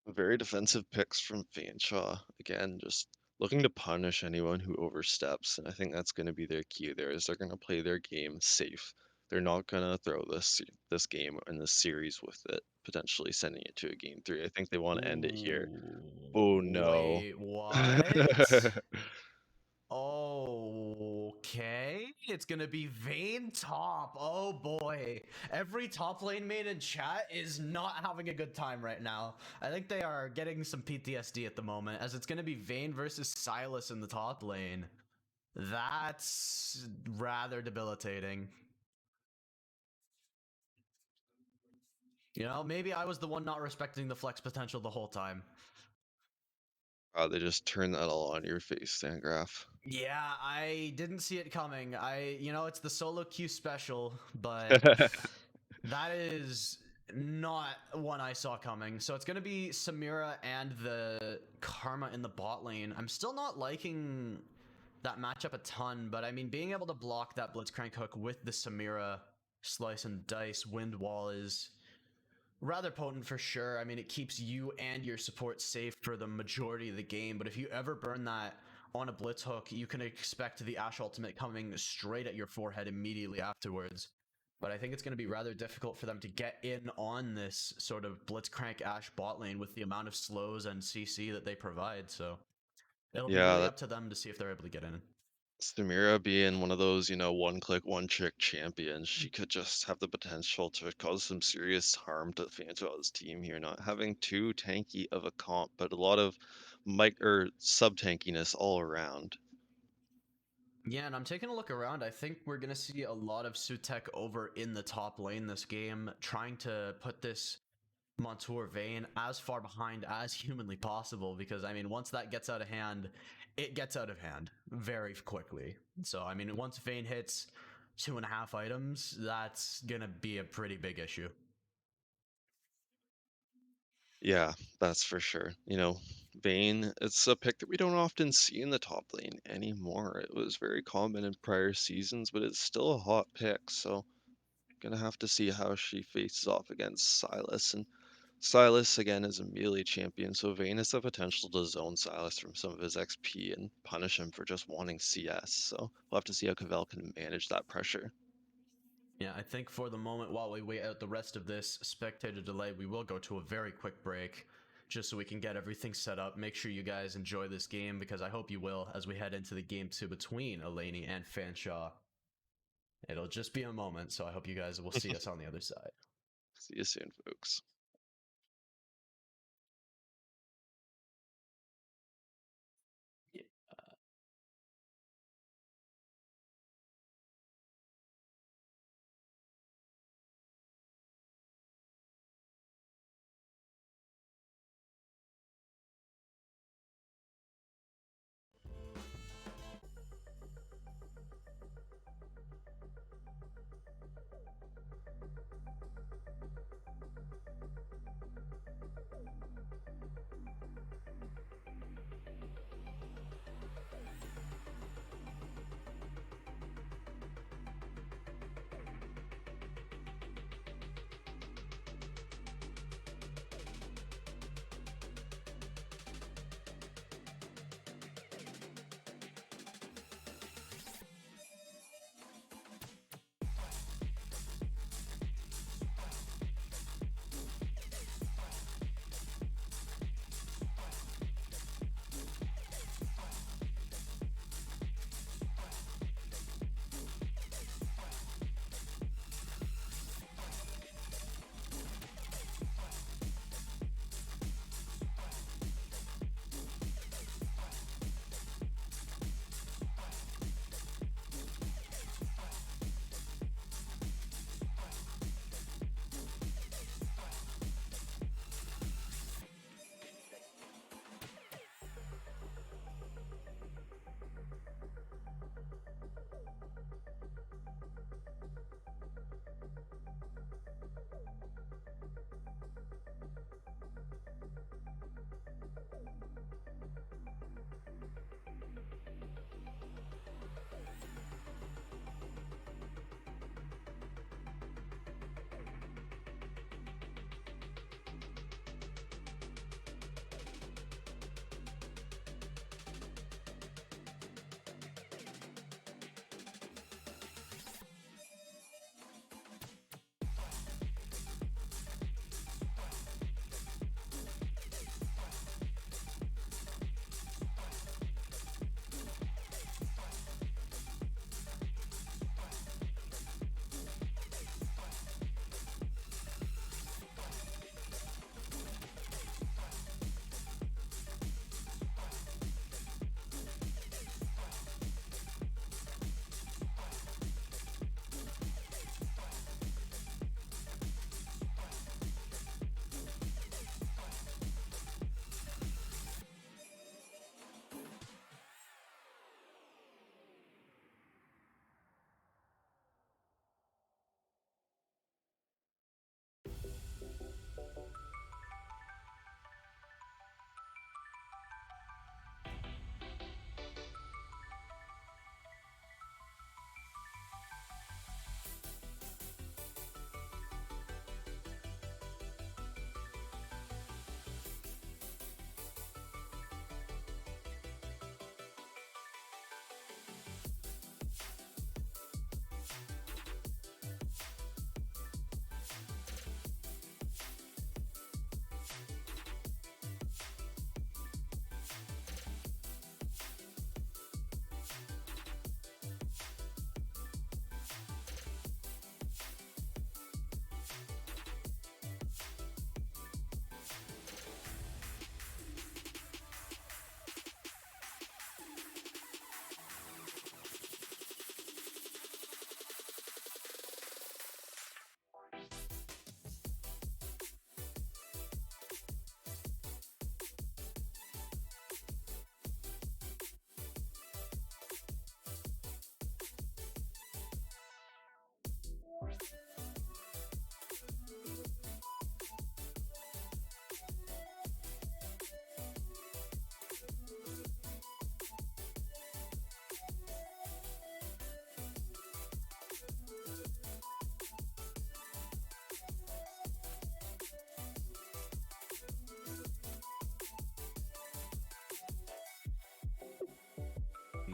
Very defensive picks from Fanshawe. Again, just looking to punish anyone who oversteps. And I think that's going to be their key there is they're going to play their game safe. They're not going to throw this game and this series with it, potentially sending it to a game three. I think they want to end it here. Ooh, Oh no. wait, what? Okay, it's gonna be Vayne top. Oh boy, every top lane main in chat is not having a good time right now. I think they are getting some PTSD at the moment, as it's gonna be Vayne versus Silas in the top lane. That's rather debilitating. You know, maybe I was the one not respecting the flex potential the whole time. They just turn that all on your face, Graph. Yeah, I didn't see it coming. It's the solo queue special, but that is not one I saw coming. So it's going to be Samira and the Karma in the bot lane. I'm still not liking that matchup a ton, but I mean, being able to block that Blitzcrank hook with the Samira slice and dice wind wall is rather potent for sure. I mean, it keeps you and your support safe for the majority of the game, but if you ever burn that on a blitz hook, you can expect the Ashe ultimate coming straight at your forehead immediately afterwards. But I think it's going to be rather difficult for them to get in on this sort of Blitzcrank Ashe bot lane with the amount of slows and CC that they provide. So it'll be Yeah, really that up to them to see if they're able to get in. Samira being one of those, one click, one trick champions, she could just have the potential to cause some serious harm to Fanshawe's team here, not having too tanky of a comp, but a lot of mic or sub tankiness all around. Yeah, and I'm taking a look around. I think we're going to see a lot of Sutek over in the top lane this game, trying to put this Montour Vayne as far behind as humanly possible because, I mean, once that gets out of hand, it gets out of hand very quickly. So, I mean, once Vayne hits 2.5 items, that's going to be a pretty big issue. Yeah, that's for sure. Vayne, it's a pick that we don't often see in the top lane anymore. It was very common in prior seasons, but it's still a hot pick, so gonna have to see how she faces off against Silas. And Silas, again, is a melee champion, so Vayne has the potential to zone Silas from some of his XP and punish him for just wanting CS. So we'll have to see how Cavell can manage that pressure. Yeah, I think for the moment, while we wait out the rest of this spectator delay, we will go to a very quick break just so we can get everything set up. Make sure you guys enjoy this game because I hope you will as we head into the game two between Allegheny and Fanshawe. It'll just be a moment, so I hope you guys will see us on the other side. See you soon, folks.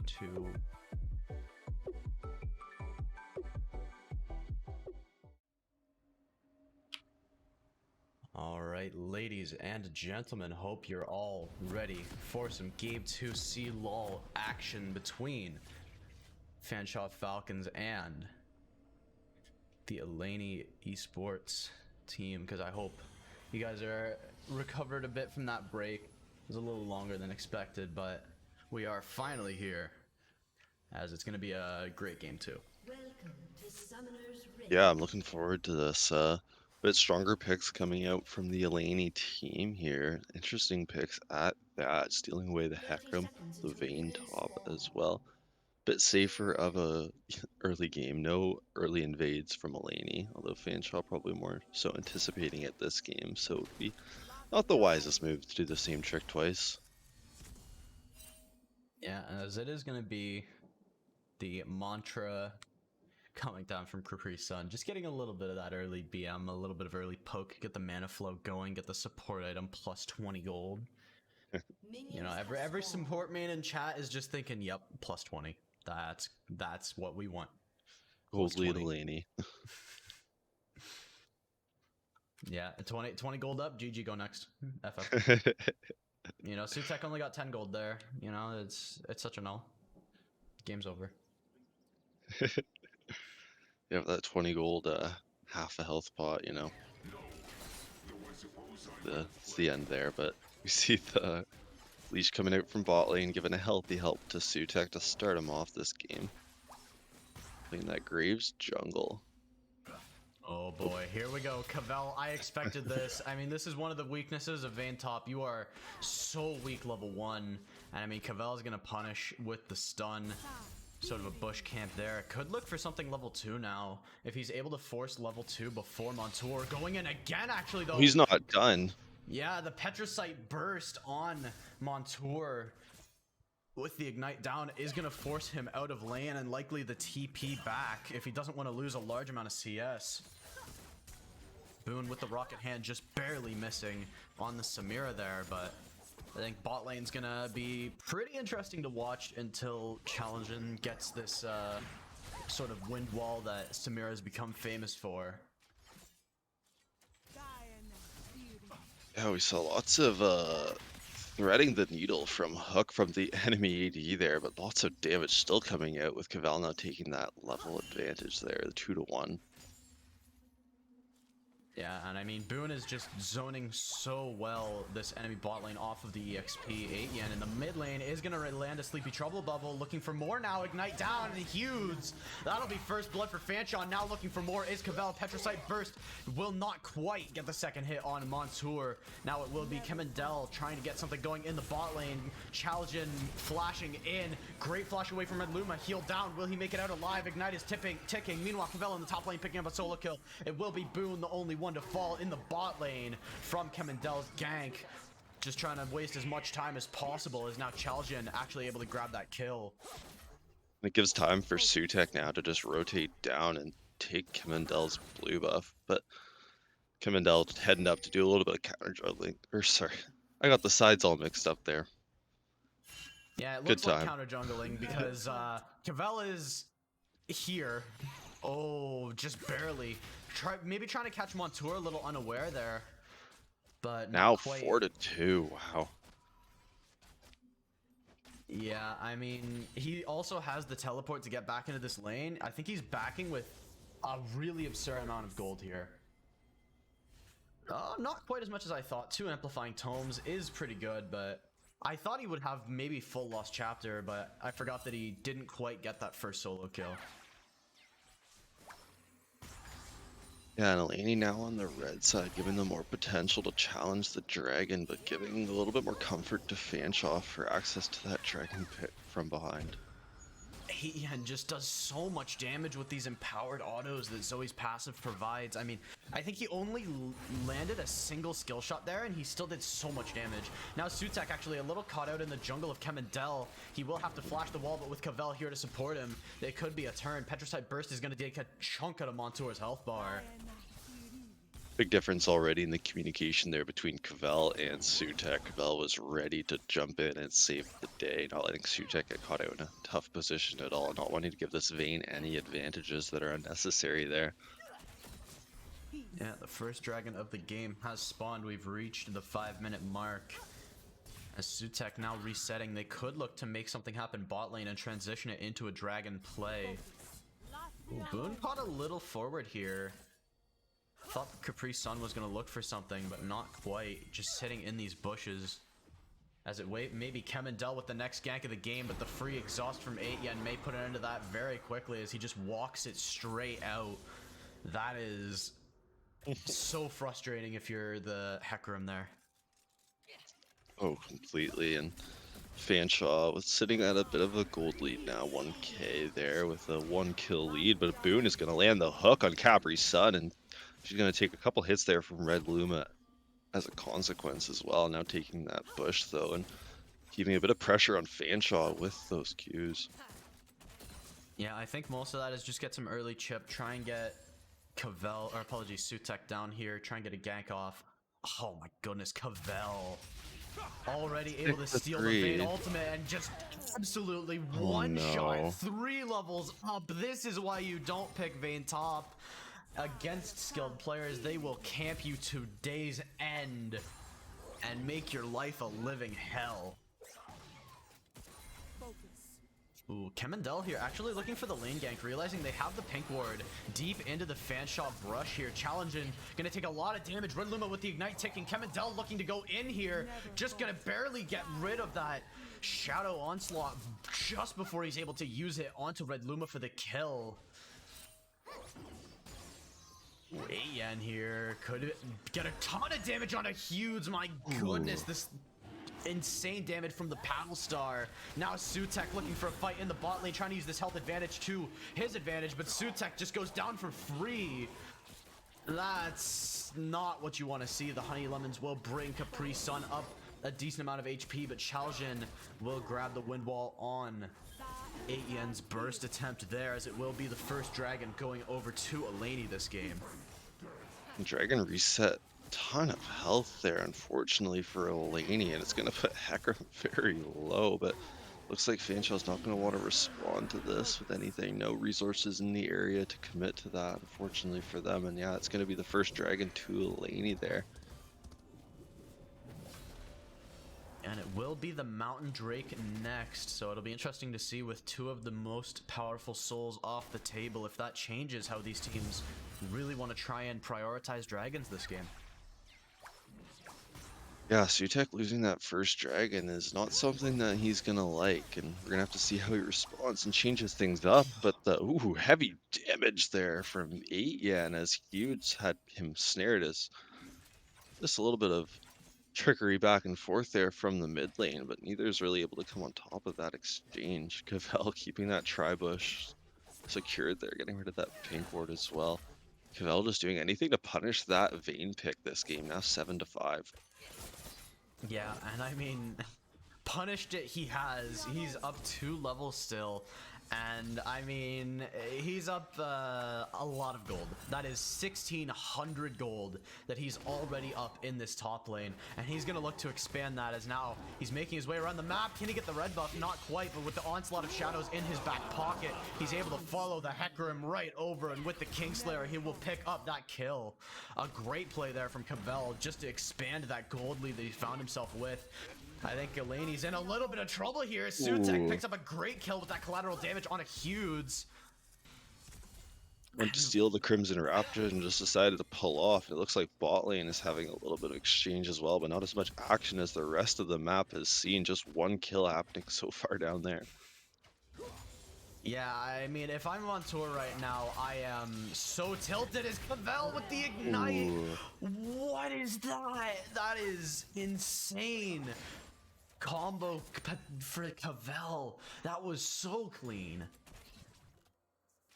2. All right, ladies and gentlemen, hope you're all ready for some Game 2 cLoL action between Fanshawe Falcons and the Allegheny esports team, because I hope you guys are recovered a bit from that break. It was a little longer than expected, but we are finally here, as it's going to be a great game too. Welcome to Summoner's Rift. Yeah, I'm looking forward to this. Bit stronger picks coming out from the Allegheny team here. Interesting picks at that, stealing away the 30 Hecarim, seconds the until Vayne ring top spawn. as well. Bit safer of a early game. No early invades from Allegheny, although Fanshawe probably more so anticipating it this game, so it would be not the wisest move to do the same trick twice. Yeah, as it is going to be the mantra coming down from Capri Sun, just getting a little bit of that early BM, a little bit of early poke, get the mana flow going, get the support item plus 20 gold. You know, every support main in chat is just thinking, yep, plus 20. That's what we want. Gold lead 20. Allegheny. Yeah, 20 gold up, GG go next. FF. You know, Sutek only got 10 gold there. You know, it's such a no. Game's over. You have that 20 gold, half a health pot, you know. It's the end there, but we see the Leash coming out from bot lane, giving a healthy help to Sutek to start him off this game. Playing that Graves jungle. Oh boy, here we go. cLoL, I expected this. I mean, this is one of the weaknesses of Vayne top. You are so weak level 1. And I mean, cLoL is going to punish with the stun. Sort of a bush camp there. Could look for something level 2 now. If he's able to force level 2 before Montour. Going in again, actually, though. He's not done. Yeah, the Petrosite burst on Montour with the Ignite down is going to force him out of lane and likely the TP back if he doesn't want to lose a large amount of CS. Boone with the rocket hand just barely missing on the Samira there, but I think bot lane's going to be pretty interesting to watch until Challenging gets this sort of wind wall that Samira has become famous for. Yeah, we saw lots of threading the needle from Hook from the enemy AD there, but lots of damage still coming out with cLoL now taking that level advantage there, the 2-1. Yeah, and I mean, Boone is just zoning so well this enemy bot lane off of the EXP. 8 Yen in the mid lane is going to land a Sleepy Trouble bubble. Looking for more now. Ignite down and huge. That'll be first blood for Fanshawe. Now looking for more is cLoL. Petrosite burst will not quite get the second hit on Montour. Now it will be Kemendel trying to get something going in the bot lane. Challenging, flashing in. Great flash away from Red Luma. Heal down. Will he make it out alive? Ignite is ticking. Meanwhile, cLoL in the top lane picking up a solo kill. It will be Boone, the only one to fall in the bot lane from Kemendel's gank. Just trying to waste as much time as possible. Is now Chaljan actually able to grab that kill. It gives time for Sutek now to just rotate down and take Kemendel's blue buff, but Kemendel heading up to do a little bit of counter juggling. Or sorry, I got the sides all mixed up there. Yeah, it Good looks like time. counter jungling because cLoL is here. Oh, just barely. Maybe trying to catch Montour a little unaware there, but Now not quite. 4-2. Wow. Yeah, I mean, he also has the teleport to get back into this lane. I think he's backing with a really absurd amount of gold here. Not quite as much as I thought. 2 amplifying tomes is pretty good, but I thought he would have maybe full lost chapter, but I forgot that he didn't quite get that first solo kill. Yeah, and Allegheny now on the red side, giving them more potential to challenge the dragon, but giving a little bit more comfort to Fanshawe for access to that dragon pit from behind. He just does so much damage with these empowered autos that Zoe's passive provides. I mean, I think he only landed a single skill shot there, and he still did so much damage. Now Sutek actually a little caught out in the jungle of Kemendel. He will have to flash the wall, but with cLoL here to support him, it could be a turn. Petrosite Burst is going to take a chunk out of Montour's health bar. Big difference already in the communication there between cVell and Sutek. cVell was ready to jump in and save the day, not letting Sutek get caught out in a tough position at all, not wanting to give this Vayne any advantages that are unnecessary there. Yeah, the first dragon of the game has spawned. We've reached the 5-minute mark. As Sutek now resetting, they could look to make something happen bot lane and transition it into a dragon play. Ooh, Boone caught a little forward here. Thought Capri Sun was going to look for something, but not quite. Just sitting in these bushes. As it wait, maybe Kemendel with the next gank of the game, but the free exhaust from 8yen may put an end to that very quickly as he just walks it straight out. That is so frustrating if you're the Hecarim there. Oh, completely. And Fanshawe was sitting at a bit of a gold lead now, 1k there with a 1-kill lead, but Boone is going to land the hook on Capri Sun, and she's going to take a couple hits there from Red Luma as a consequence as well. Now taking that bush though, and keeping a bit of pressure on Fanshawe with those Qs. Yeah, I think most of that is just get some early chip, try and get cVell, or apologies, Sutek down here, try and get a gank off. Oh my goodness, cVell. Already able to steal the Vayne ultimate and just absolutely one-shot 3 levels up. This is why you don't pick Vayne top. Against skilled players, they will camp you to day's end and make your life a living hell. Ooh, Kemendel here actually looking for the lane gank, realizing they have the pink ward deep into the Fanshawe brush here. Challenging, gonna take a lot of damage. Red Luma with the ignite ticking. Kemendel looking to go in here, just gonna barely get rid of that shadow onslaught just before he's able to use it onto Red Luma for the kill. 8yen here could get a ton of damage on a huge. My goodness, this insane damage from the Paddle Star. Now Sutek looking for a fight in the bot lane, trying to use this health advantage to his advantage, but Sutek just goes down for free. That's not what you want to see. The Honey Lemons will bring Capri Sun up a decent amount of HP, but Chaljin will grab the wind wall on 8yen's burst attempt there, as it will be the first dragon going over to Allegheny this game. Dragon reset. Ton of health there, unfortunately, for Allegheny, and it's going to put Hecarim very low, but looks like Fanshawe's not going to want to respond to this with anything. No resources in the area to commit to that, unfortunately for them, and yeah, it's going to be the first dragon to Allegheny there. And it will be the Mountain Drake next, so it'll be interesting to see with 2 of the most powerful souls off the table if that changes how these teams really want to try and prioritize dragons this game. Yeah, Sutek losing that first dragon is not something that he's gonna like, and we're gonna have to see how he responds and changes things up. But the heavy damage there from 8yen as Huge had him snared as just a little bit of trickery back and forth there from the mid lane, but neither is really able to come on top of that exchange. cVell keeping that tri-bush secured there, getting rid of that pink ward as well. cVell just doing anything to punish that Vayne pick this game, now 7-5. Yeah, and I mean, punished it he has. He's up 2 levels still, and I mean, he's up a lot of gold. That is 1,600 gold that he's already up in this top lane, and he's gonna look to expand that as now he's making his way around the map. Can he get the red buff? Not quite, but with the onslaught of shadows in his back pocket, he's able to follow the Hecarim right over, and with the Kingslayer, he will pick up that kill. A great play there from cVell just to expand that gold lead that he found himself with. I think Alleghany's in a little bit of trouble here. Sutek picks up a great kill with that collateral damage on a Huge. Went to steal the Crimson Raptor and just decided to pull off. It looks like bot lane is having a little bit of exchange as well, but not as much action as the rest of the map has seen. Just 1 kill happening so far down there. Yeah, I mean, if I'm on tour right now, I am so tilted as cVell with the ignite. What is that? That is insane. Combo for cVell. That was so clean.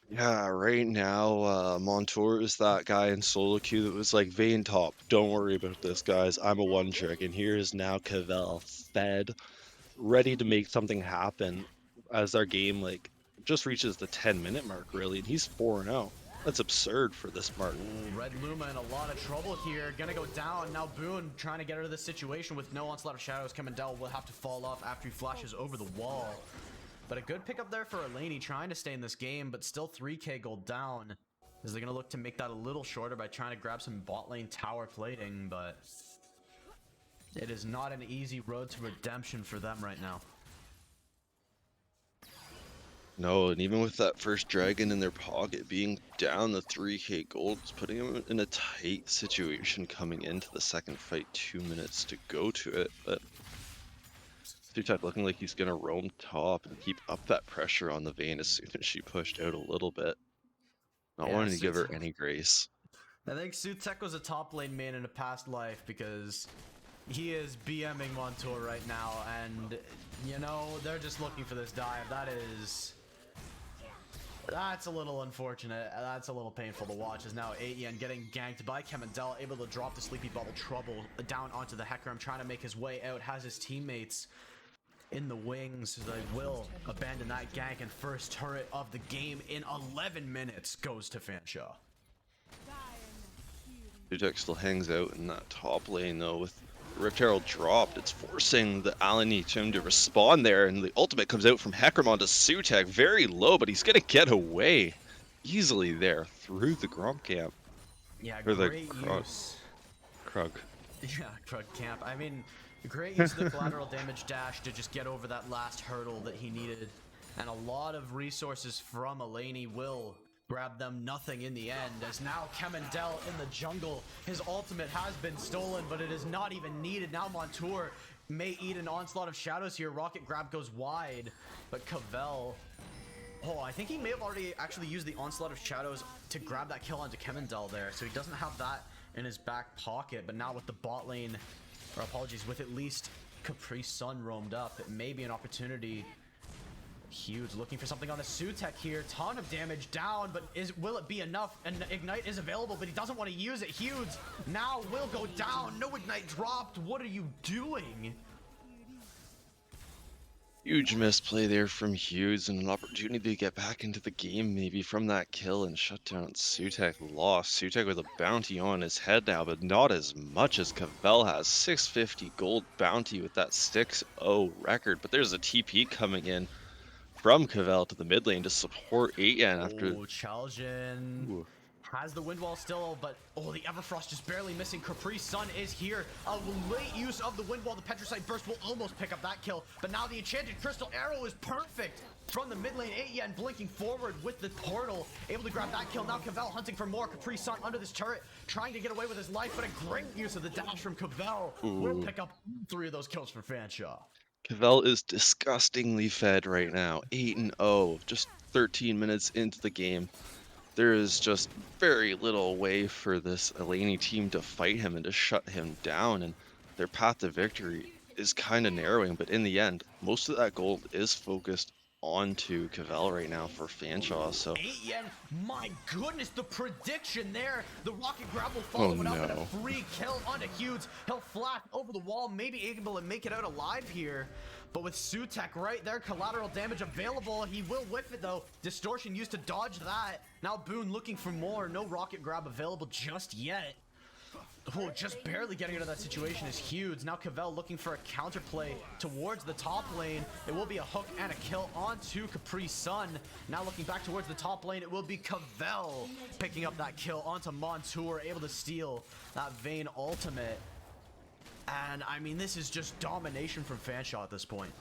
Yeah, right now, Montour is that guy in solo queue that was like, Vayne top, don't worry about this, guys. I'm a 1-trick, and here is now cVell fed, ready to make something happen as our game, like, just reaches the 10-minute mark, really, and he's 4-0. That's absurd for this Martin. Ooh, Red Luma in a lot of trouble here. Gonna go down. Now Boone trying to get out of this situation with no Onslaught of Shadows. Kamendel will have to fall off after he flashes over the wall. But a good pickup there for Allegheny, trying to stay in this game, but still 3k gold down. As they're gonna look to make that a little shorter by trying to grab some bot lane tower plating, but it is not an easy road to redemption for them right now. No, and even with that first dragon in their pocket, being down the 3k gold, it's putting them in a tight situation coming into the second fight. 2 minutes to go to it, but Sutek looking like he's gonna roam top and keep up that pressure on the Vayne as soon as she pushed out a little bit. Not Yeah, wanting to give her any grace. I think Sutek was a top lane main in a past life because he is BMing Montour right now, and you know, they're just looking for this dive. That's a little unfortunate. That's a little painful to watch, as now Aetian getting ganked by Kamendel, able to drop the Sleepy Bubble Trouble down onto the Hecarim, trying to make his way out, has his teammates in the wings. They will abandon that gank, and first turret of the game in 11 minutes goes to Fanshawe. Sutek still hangs out in that top lane though with Rift Herald dropped. It's forcing the Allegheny team to respond there, and the ultimate comes out from Hecarim onto Sutek, very low, but he's gonna get away easily there through the Gromp camp. Yeah, Or the great Krug. use. Krug. Yeah, Krug camp. I mean, great use of the collateral damage dash to just get over that last hurdle that he needed. And a lot of resources from Allegheny will grab them nothing in the end, as now Kamendel in the jungle. His ultimate has been stolen, but it is not even needed. Now Montour may eat an onslaught of shadows here. Rocket grab goes wide, but Cavell... Oh, I think he may have already actually used the onslaught of shadows to grab that kill onto Kamendel there, so he doesn't have that in his back pocket. But now with the bot lane, or apologies, with at least Capri Sun roamed up, it may be an opportunity. Huge looking for something on the Sutek here. Ton of damage down, but will it be enough? And Ignite is available, but he doesn't want to use it. Huge now will go down. No Ignite dropped. What are you doing? Huge misplay there from Hughes, and an opportunity to get back into the game maybe from that kill and shut down Sutek. Lost. Sutek with a bounty on his head now, but not as much as Cavell has. 650 gold bounty with that 6-0 record, but there's a TP coming in from Cavell to the mid lane to support Aetian after... Oh, Chalgen Ooh. has the wind wall still, but oh, the Everfrost just barely missing. Capri Sun is here. A late use of the wind wall. The Petricite Burst will almost pick up that kill, but now the Enchanted Crystal Arrow is perfect from the mid lane. Aetian blinking forward with the portal, able to grab that kill. Now Cavell hunting for more. Capri Sun under this turret, trying to get away with his life, but a great use of the dash from Cavell will pick up 3 of those kills for Fanshawe. Cavell is disgustingly fed right now. 8-0, just 13 minutes into the game. There is just very little way for this Allegheny team to fight him and to shut him down, and their path to victory is kind of narrowing, but in the end, most of that gold is focused onto Cavell right now for Fanshawe, so... Aetian, my goodness, the prediction there. The rocket grab will follow it up, and a free kill onto Hughes. He'll flash over the wall, maybe able to make it out alive here. But with Sutek right there, collateral damage available. He will whiff it though. Distortion used to dodge that. Now Boone looking for more. No rocket grab available just yet. Oh, just barely getting out of that situation is Hughes. Now Cavell looking for a counterplay towards the top lane. It will be a hook and a kill onto Capri Sun. Now looking back towards the top lane, it will be Cavell picking up that kill onto Montour, able to steal that Vayne ultimate. And I mean, this is just domination from Fanshawe at this point.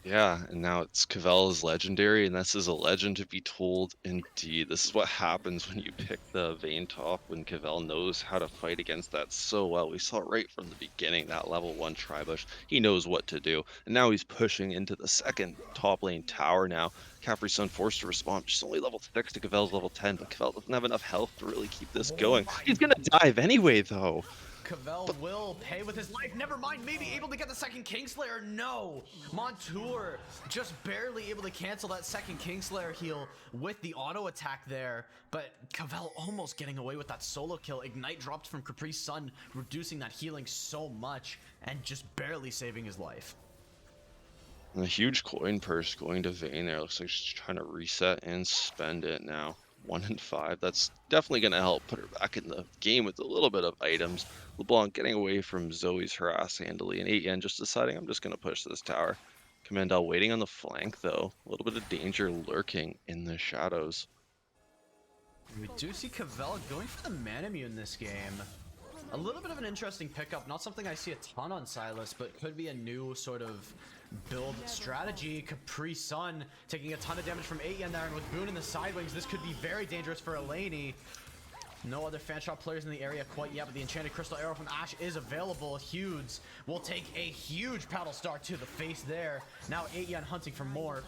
Yeah, and now it's Cavell's legendary, and this is a legend to be told indeed. This is what happens when you pick the Vayne top, when Cavell knows how to fight against that so well. We saw it right from the beginning, that level 1 Tribush. He knows what to do, and now he's pushing into the second top lane tower now. Capri Sun forced to respond. She's only level 6 to Cavell's level 10, but Cavell doesn't have enough health to really keep this going. He's gonna dive anyway, though. Cavell will pay with his life. Never mind, maybe able to get the second Kingslayer. No! Montour just barely able to cancel that second Kingslayer heal with the auto attack there. But Cavell almost getting away with that solo kill. Ignite dropped from Capri Sun, reducing that healing so much and just barely saving his life. And a huge coin purse going to Vayne there. Looks like she's trying to reset and spend it now. 1-5. That's definitely going to help put her back in the game with a little bit of items. LeBlanc getting away from Zoe's harass handily, and 8yen just deciding I'm just going to push this tower. Commandel waiting on the flank though. A little bit of danger lurking in the shadows. We do see cavell going for the Manamune this game. A little bit of an interesting pickup, not something I see a ton on Sylas, but could be a new sort of build strategy. Capri Sun taking a ton of damage from 8yen there, and with Boone in the side wings, this could be very dangerous for Allegheny. No other Fanshawe players in the area quite yet, but the Enchanted Crystal Arrow from Ashe is available. Hughes will take a huge Paddle Star to the face there. Now 8yen hunting for more.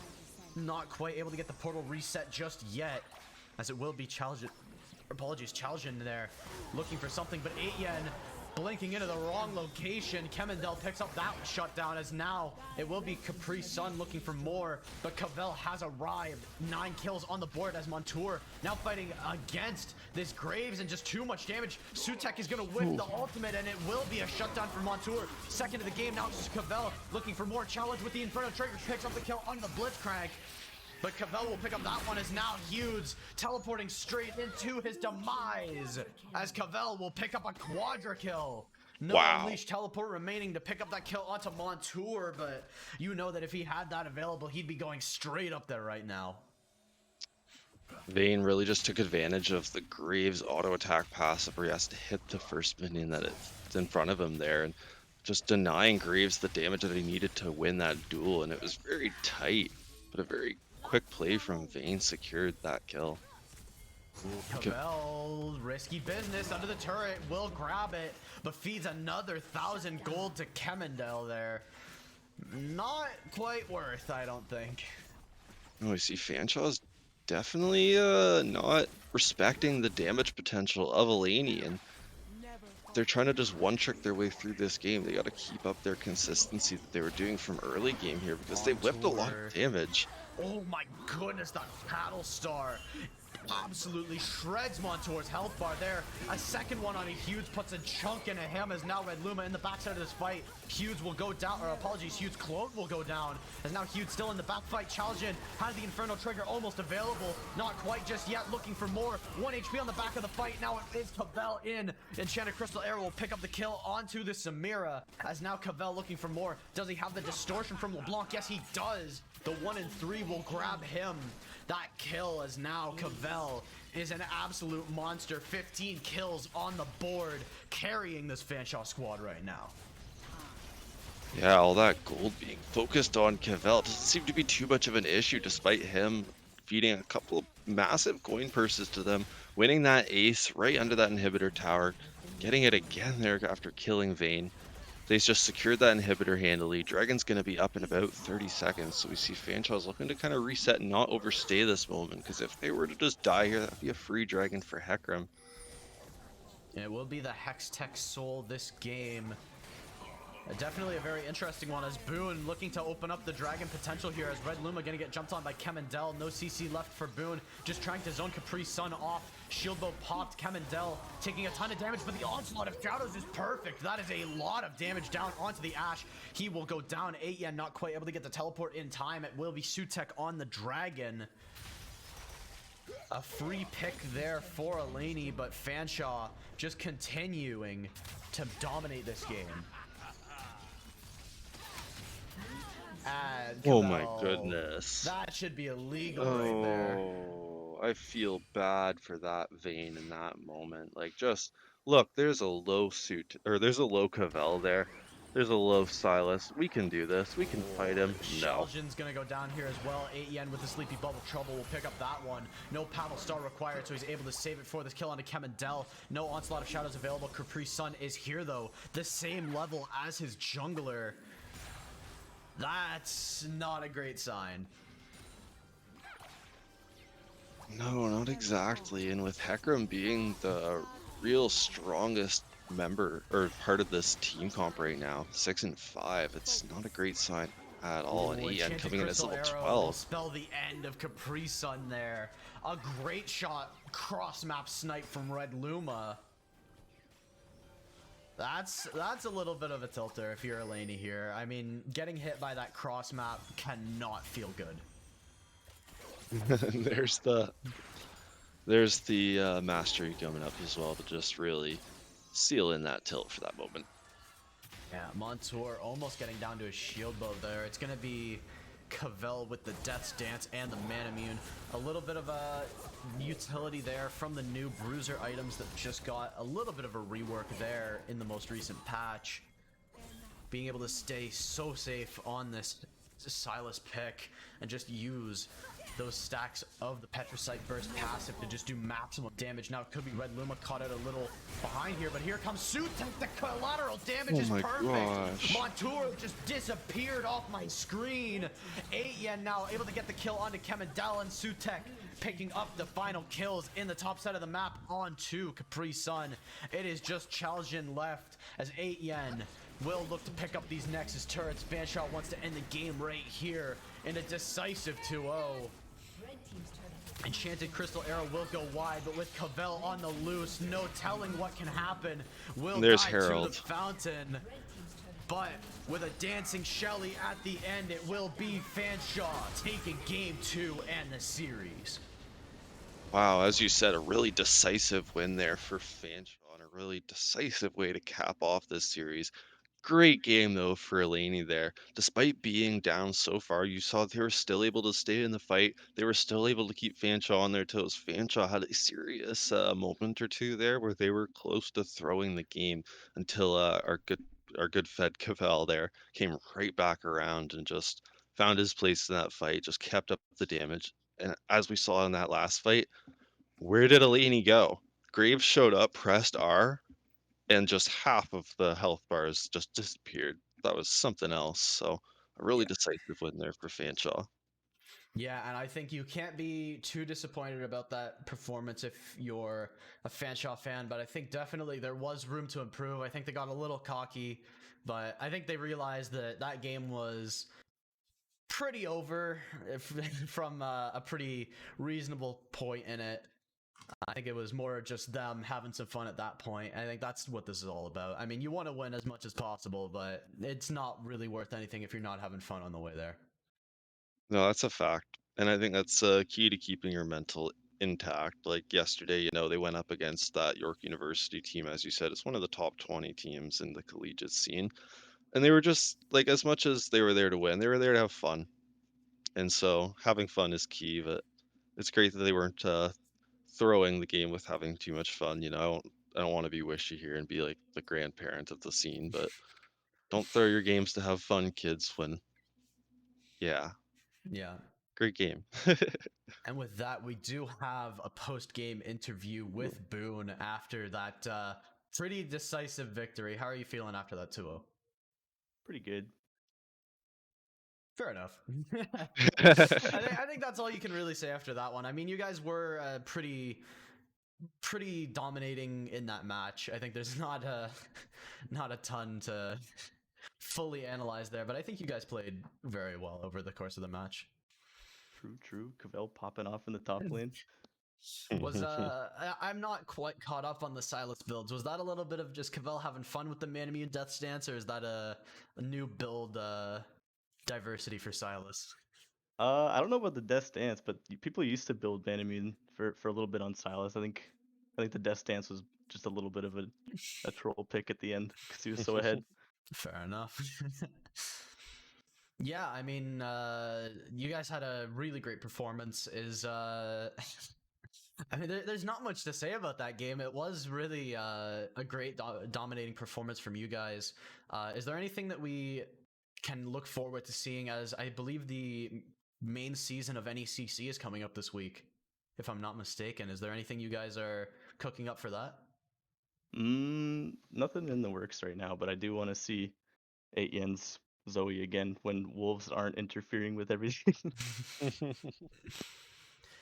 Not quite able to get the portal reset just yet, as it will be challenged. Apologies, Chalgen there looking for something, but 8yen blinking into the wrong location. Kemendel picks up that shutdown, as now it will be Capri Sun looking for more, but cavell has arrived. 9 kills on the board as Montour now fighting against this Graves, and just too much damage. Sutek is going to whip the ultimate, and it will be a shutdown for Montour. Second of the game, now it's cavell looking for more. Challenge with the Inferno Trigger, picks up the kill on the Blitzcrank. But cavell will pick up that one, as now Hughes teleporting straight into his demise, as cavell will pick up a quadra kill. No Wow. Unleashed teleport remaining to pick up that kill onto Montour, but you know that if he had that available, he'd be going straight up there right now. Vayne really just took advantage of the Graves auto attack passive where he has to hit the first minion that is in front of him there, and just denying Graves the damage that he needed to win that duel. And it was very tight, but a very quick play from Vayne secured that kill. Cavell, risky business under the turret, will grab it, but feeds another 1,000 gold to Kemendel there. Not quite worth, I don't think. Oh, I see Fanshaw's definitely not respecting the damage potential of Allegheny, and they're trying to just one-trick their way through this game. They got to keep up their consistency that they were doing from early game here, because they whipped a lot of damage. Oh my goodness, that Paddle Star absolutely shreds Montour's health bar there. A second one on a Hughes puts a chunk into him, as now Red Luma in the backside of this fight. Hughes will go down, or apologies, Hughes clone will go down, as now Hughes still in the back fight. Challenging has the Inferno Trigger almost available, not quite just yet, looking for more. 1 HP on the back of the fight. Now it is cavell in. Enchanted Crystal Arrow will pick up the kill onto the Samira, as now cavell looking for more. Does he have the distortion from LeBlanc? Yes, he does. The 1 and 3 will grab him. That kill, as now cavell is an absolute monster. 15 kills on the board, carrying this Fanshawe squad right now. Yeah, all that gold being focused on cavell doesn't seem to be too much of an issue, despite him feeding a couple of massive coin purses to them, winning that ace right under that inhibitor tower, getting it again there after killing Vayne. They just secured that inhibitor handily. Dragon's going to be up in about 30 seconds, so we see Fanshaw's looking to kind of reset and not overstay this moment, because if they were to just die here, that would be a free dragon for Hecarim. It will be the Hex Tech Soul this game. Definitely a very interesting one, as Boone looking to open up the dragon potential here, as Red Luma going to get jumped on by Kemendel. No CC left for Boone, just trying to zone Capri Sun off. Shield bow popped, Kemendel taking a ton of damage, but the onslaught of shadows is perfect. That is a lot of damage down onto the Ashe. He will go down. 8yen not quite able to get the teleport in time. It will be Sutek on the dragon. A free pick there for Allegheny, but Fanshawe just continuing to dominate this game. And Oh my cavell, goodness. that should be illegal right there. Oh, I feel bad for that Vayne in that moment. Like, just look, there's a low suit, or there's a low cavell there. There's a low Sylas. We can do this. We can fight him. No. Sheljin's gonna go down here as well. 8yen with the Sleepy Bubble Trouble will pick up that one. No Paddle Star required, so he's able to save it for this kill onto Kemendel. No Onslaught of Shadows available. Capri Sun is here though, the same level as his jungler. That's not a great sign. No, not exactly. And with Hecarim being the real strongest member or part of this team comp right now, 6 and 5, it's not a great sign at all. And 8yen coming in as level 12. Spell the end of Capri Sun there. A great shot, cross map snipe from Red Luma. That's a little bit of a tilter if you're Allegheny here. I mean, getting hit by that cross map cannot feel good. There's the There's the mastery coming up as well to just really seal in that tilt for that moment. Yeah, Montour almost getting down to a shield bow there. It's going to be cavell with the Death's Dance and the Man Immune. A little bit of a utility there from the new Bruiser items that just got a little bit of a rework there in the most recent patch. Being able to stay so safe on this Silas pick and just use those stacks of the Petricite Burst passive to just do maximum damage. Now it could be Red Luma caught out a little behind here, but here comes Sutek. The collateral damage Oh is my perfect. gosh. Montour just disappeared off my screen. 8 Yen now able to get the kill onto Kemendel, and Sutek picking up the final kills in the top side of the map onto Capri Sun. It is just Chaljin left as 8 Yen will look to pick up these Nexus turrets. Fanshawe wants to end the game right here in a decisive 2-0. Red team's turret. Enchanted Crystal Arrow will go wide, but with Cavell on the loose, no telling what can happen. Will There's die Herald. to the fountain. Red team's turret. But with a dancing Shelly at the end, it will be Fanshawe taking game 2 and the series. Wow, as you said, a really decisive win there for Fanshawe, and a really decisive way to cap off this series. Great game though for Allegheny there. Despite being down so far, you saw they were still able to stay in the fight. They were still able to keep Fanshawe on their toes. Fanshawe had a serious moment or two there where they were close to throwing the game until our good Fed Cavell there came right back around and just found his place in that fight. Just kept up the damage. And as we saw in that last fight, where did Allegheny go? Graves showed up, pressed R, and just half of the health bars just disappeared. That was something else. So a really Yeah. decisive win there for Fanshawe. Yeah, and I think you can't be too disappointed about that performance if you're a Fanshawe fan, but I think definitely there was room to improve. I think they got a little cocky, but I think they realized that that game was pretty over from a pretty reasonable point in it. I think it was more just them having some fun at that point. I think that's what this is all about. I mean, you want to win as much as possible, but it's not really worth anything if you're not having fun on the way there. No, that's a fact. And I think that's key to keeping your mental intact. Like yesterday, they went up against that York University team, as you said. It's one of the top 20 teams in the collegiate scene. And they were just like, as much as they were there to win, they were there to have fun. And so having fun is key, but it's great that they weren't throwing the game with having too much fun. I don't want to be wishy here and be like the grandparent of the scene, but don't throw your games to have fun, kids. Yeah, Yeah. great game. And with that, we do have a post-game interview with Boone after that pretty decisive victory. How are you feeling after that 2-0? Pretty good. Fair enough. I think that's all you can really say after that one. I mean, you guys were pretty dominating in that match. I think there's not a ton to fully analyze there, but I think you guys played very well over the course of the match. True. Cavell popping off in the top lane. Was I'm not quite caught up on the Silas builds. Was that a little bit of just Cavell having fun with the Man Immune Death Stance, or is that a new build diversity for Silas? I don't know about the Death Stance, but people used to build Banamune for a little bit on Silas. I think the Death Stance was just a little bit of a troll pick at the end because he was so ahead. Fair enough. Yeah, I mean, you guys had a really great performance. I mean, there's not much to say about that game. It was really a great dominating performance from you guys. Is there anything that we can look forward to seeing, as I believe the main season of NECC is coming up this week, if I'm not mistaken? Is there anything you guys are cooking up for that? Nothing in the works right now, but I do want to see 8 Yen's Zoe again when wolves aren't interfering with everything.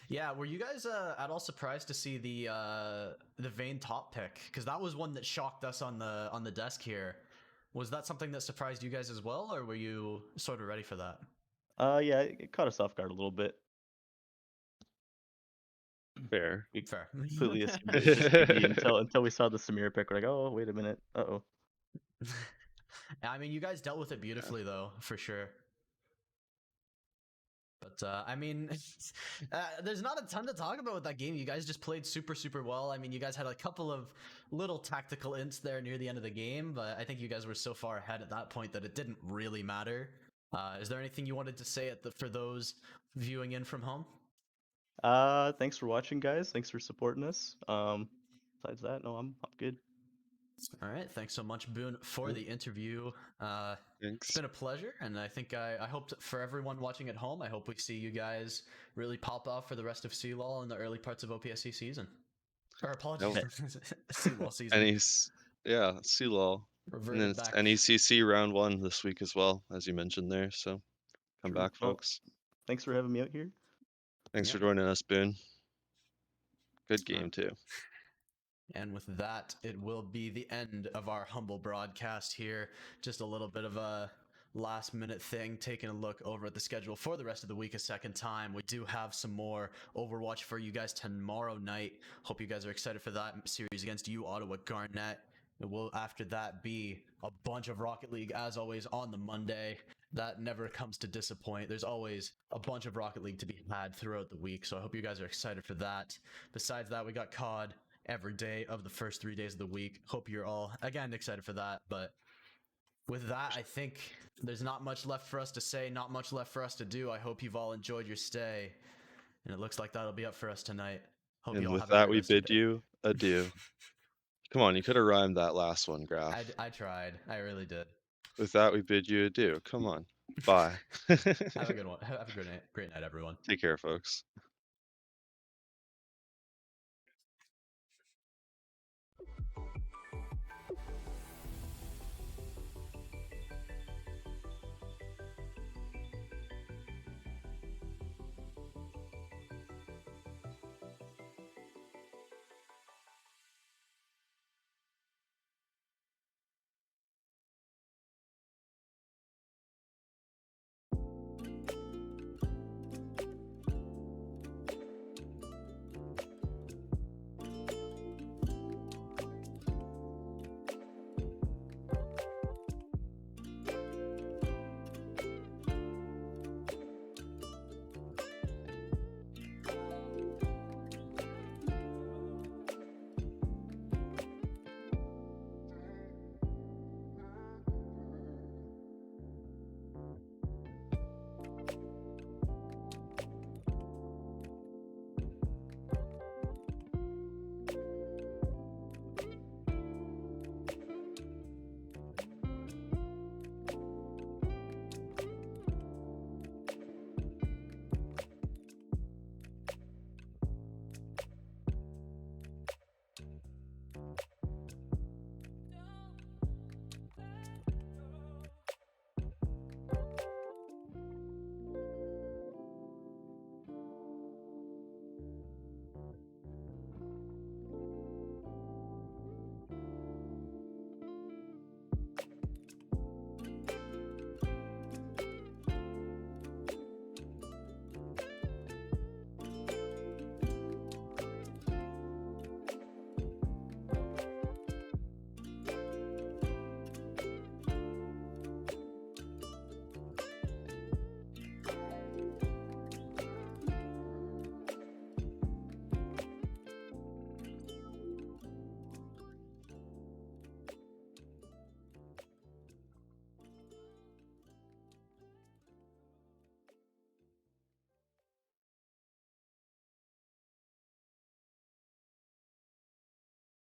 Yeah, were you guys at all surprised to see the Vayne top pick? Because that was one that shocked us on the desk here. Was that something that surprised you guys as well, or were you sort of ready for that? Yeah, it caught us off guard a little bit. Fair. We Fair. completely assumed it was just PB until we saw the Samir pick. We're like, oh, wait a minute. Uh-oh. I mean, you guys dealt with it beautifully, though, for sure. But I mean, there's not a ton to talk about with that game. You guys just played super, super well. I mean, you guys had a couple of little tactical ints there near the end of the game, but I think you guys were so far ahead at that point that it didn't really matter. Is there anything you wanted to say for those viewing in from home? Thanks for watching, guys. Thanks for supporting us. Besides that, no, I'm good. All right, thanks so much, Boone, for Cool. the interview. It's Thanks. been a pleasure, and I think I hope for everyone watching at home, I hope we see you guys really pop off for the rest of cLoL in the early parts of OPSC season. Or apologies, Nope. cLoL season. Yeah, cLoL. And then Reverted it's back. NECC round 1 this week as well, as you mentioned there. So come True. back, Well, folks. thanks for having me out here. Thanks Yeah. for joining us, Boone. Good game too. And with that, it will be the end of our humble broadcast here. Just a little bit of a last minute thing, taking a look over at the schedule for the rest of the week a second time. We do have some more Overwatch for you guys tomorrow night. Hope you guys are excited for that series against you, Ottawa Garnet. It will, after that, be a bunch of Rocket League, as always, on the Monday. That never comes to disappoint. There's always a bunch of Rocket League to be had throughout the week, so I hope you guys are excited for that. Besides that, we got COD every day of the first 3 days of the week. Hope you're all, again, excited for that. But with that, I think there's not much left for us to say, not much left for us to do. I hope you've all enjoyed your stay. And it looks like that'll be up for us tonight. Hope you And all with have a that, great we rest of your bid day. you adieu. Come on, you could have rhymed that last one, Graph. I tried. I really did. With that, we bid you adieu. Come on. Bye. Have a good one. Have a great night, everyone. Take care, folks.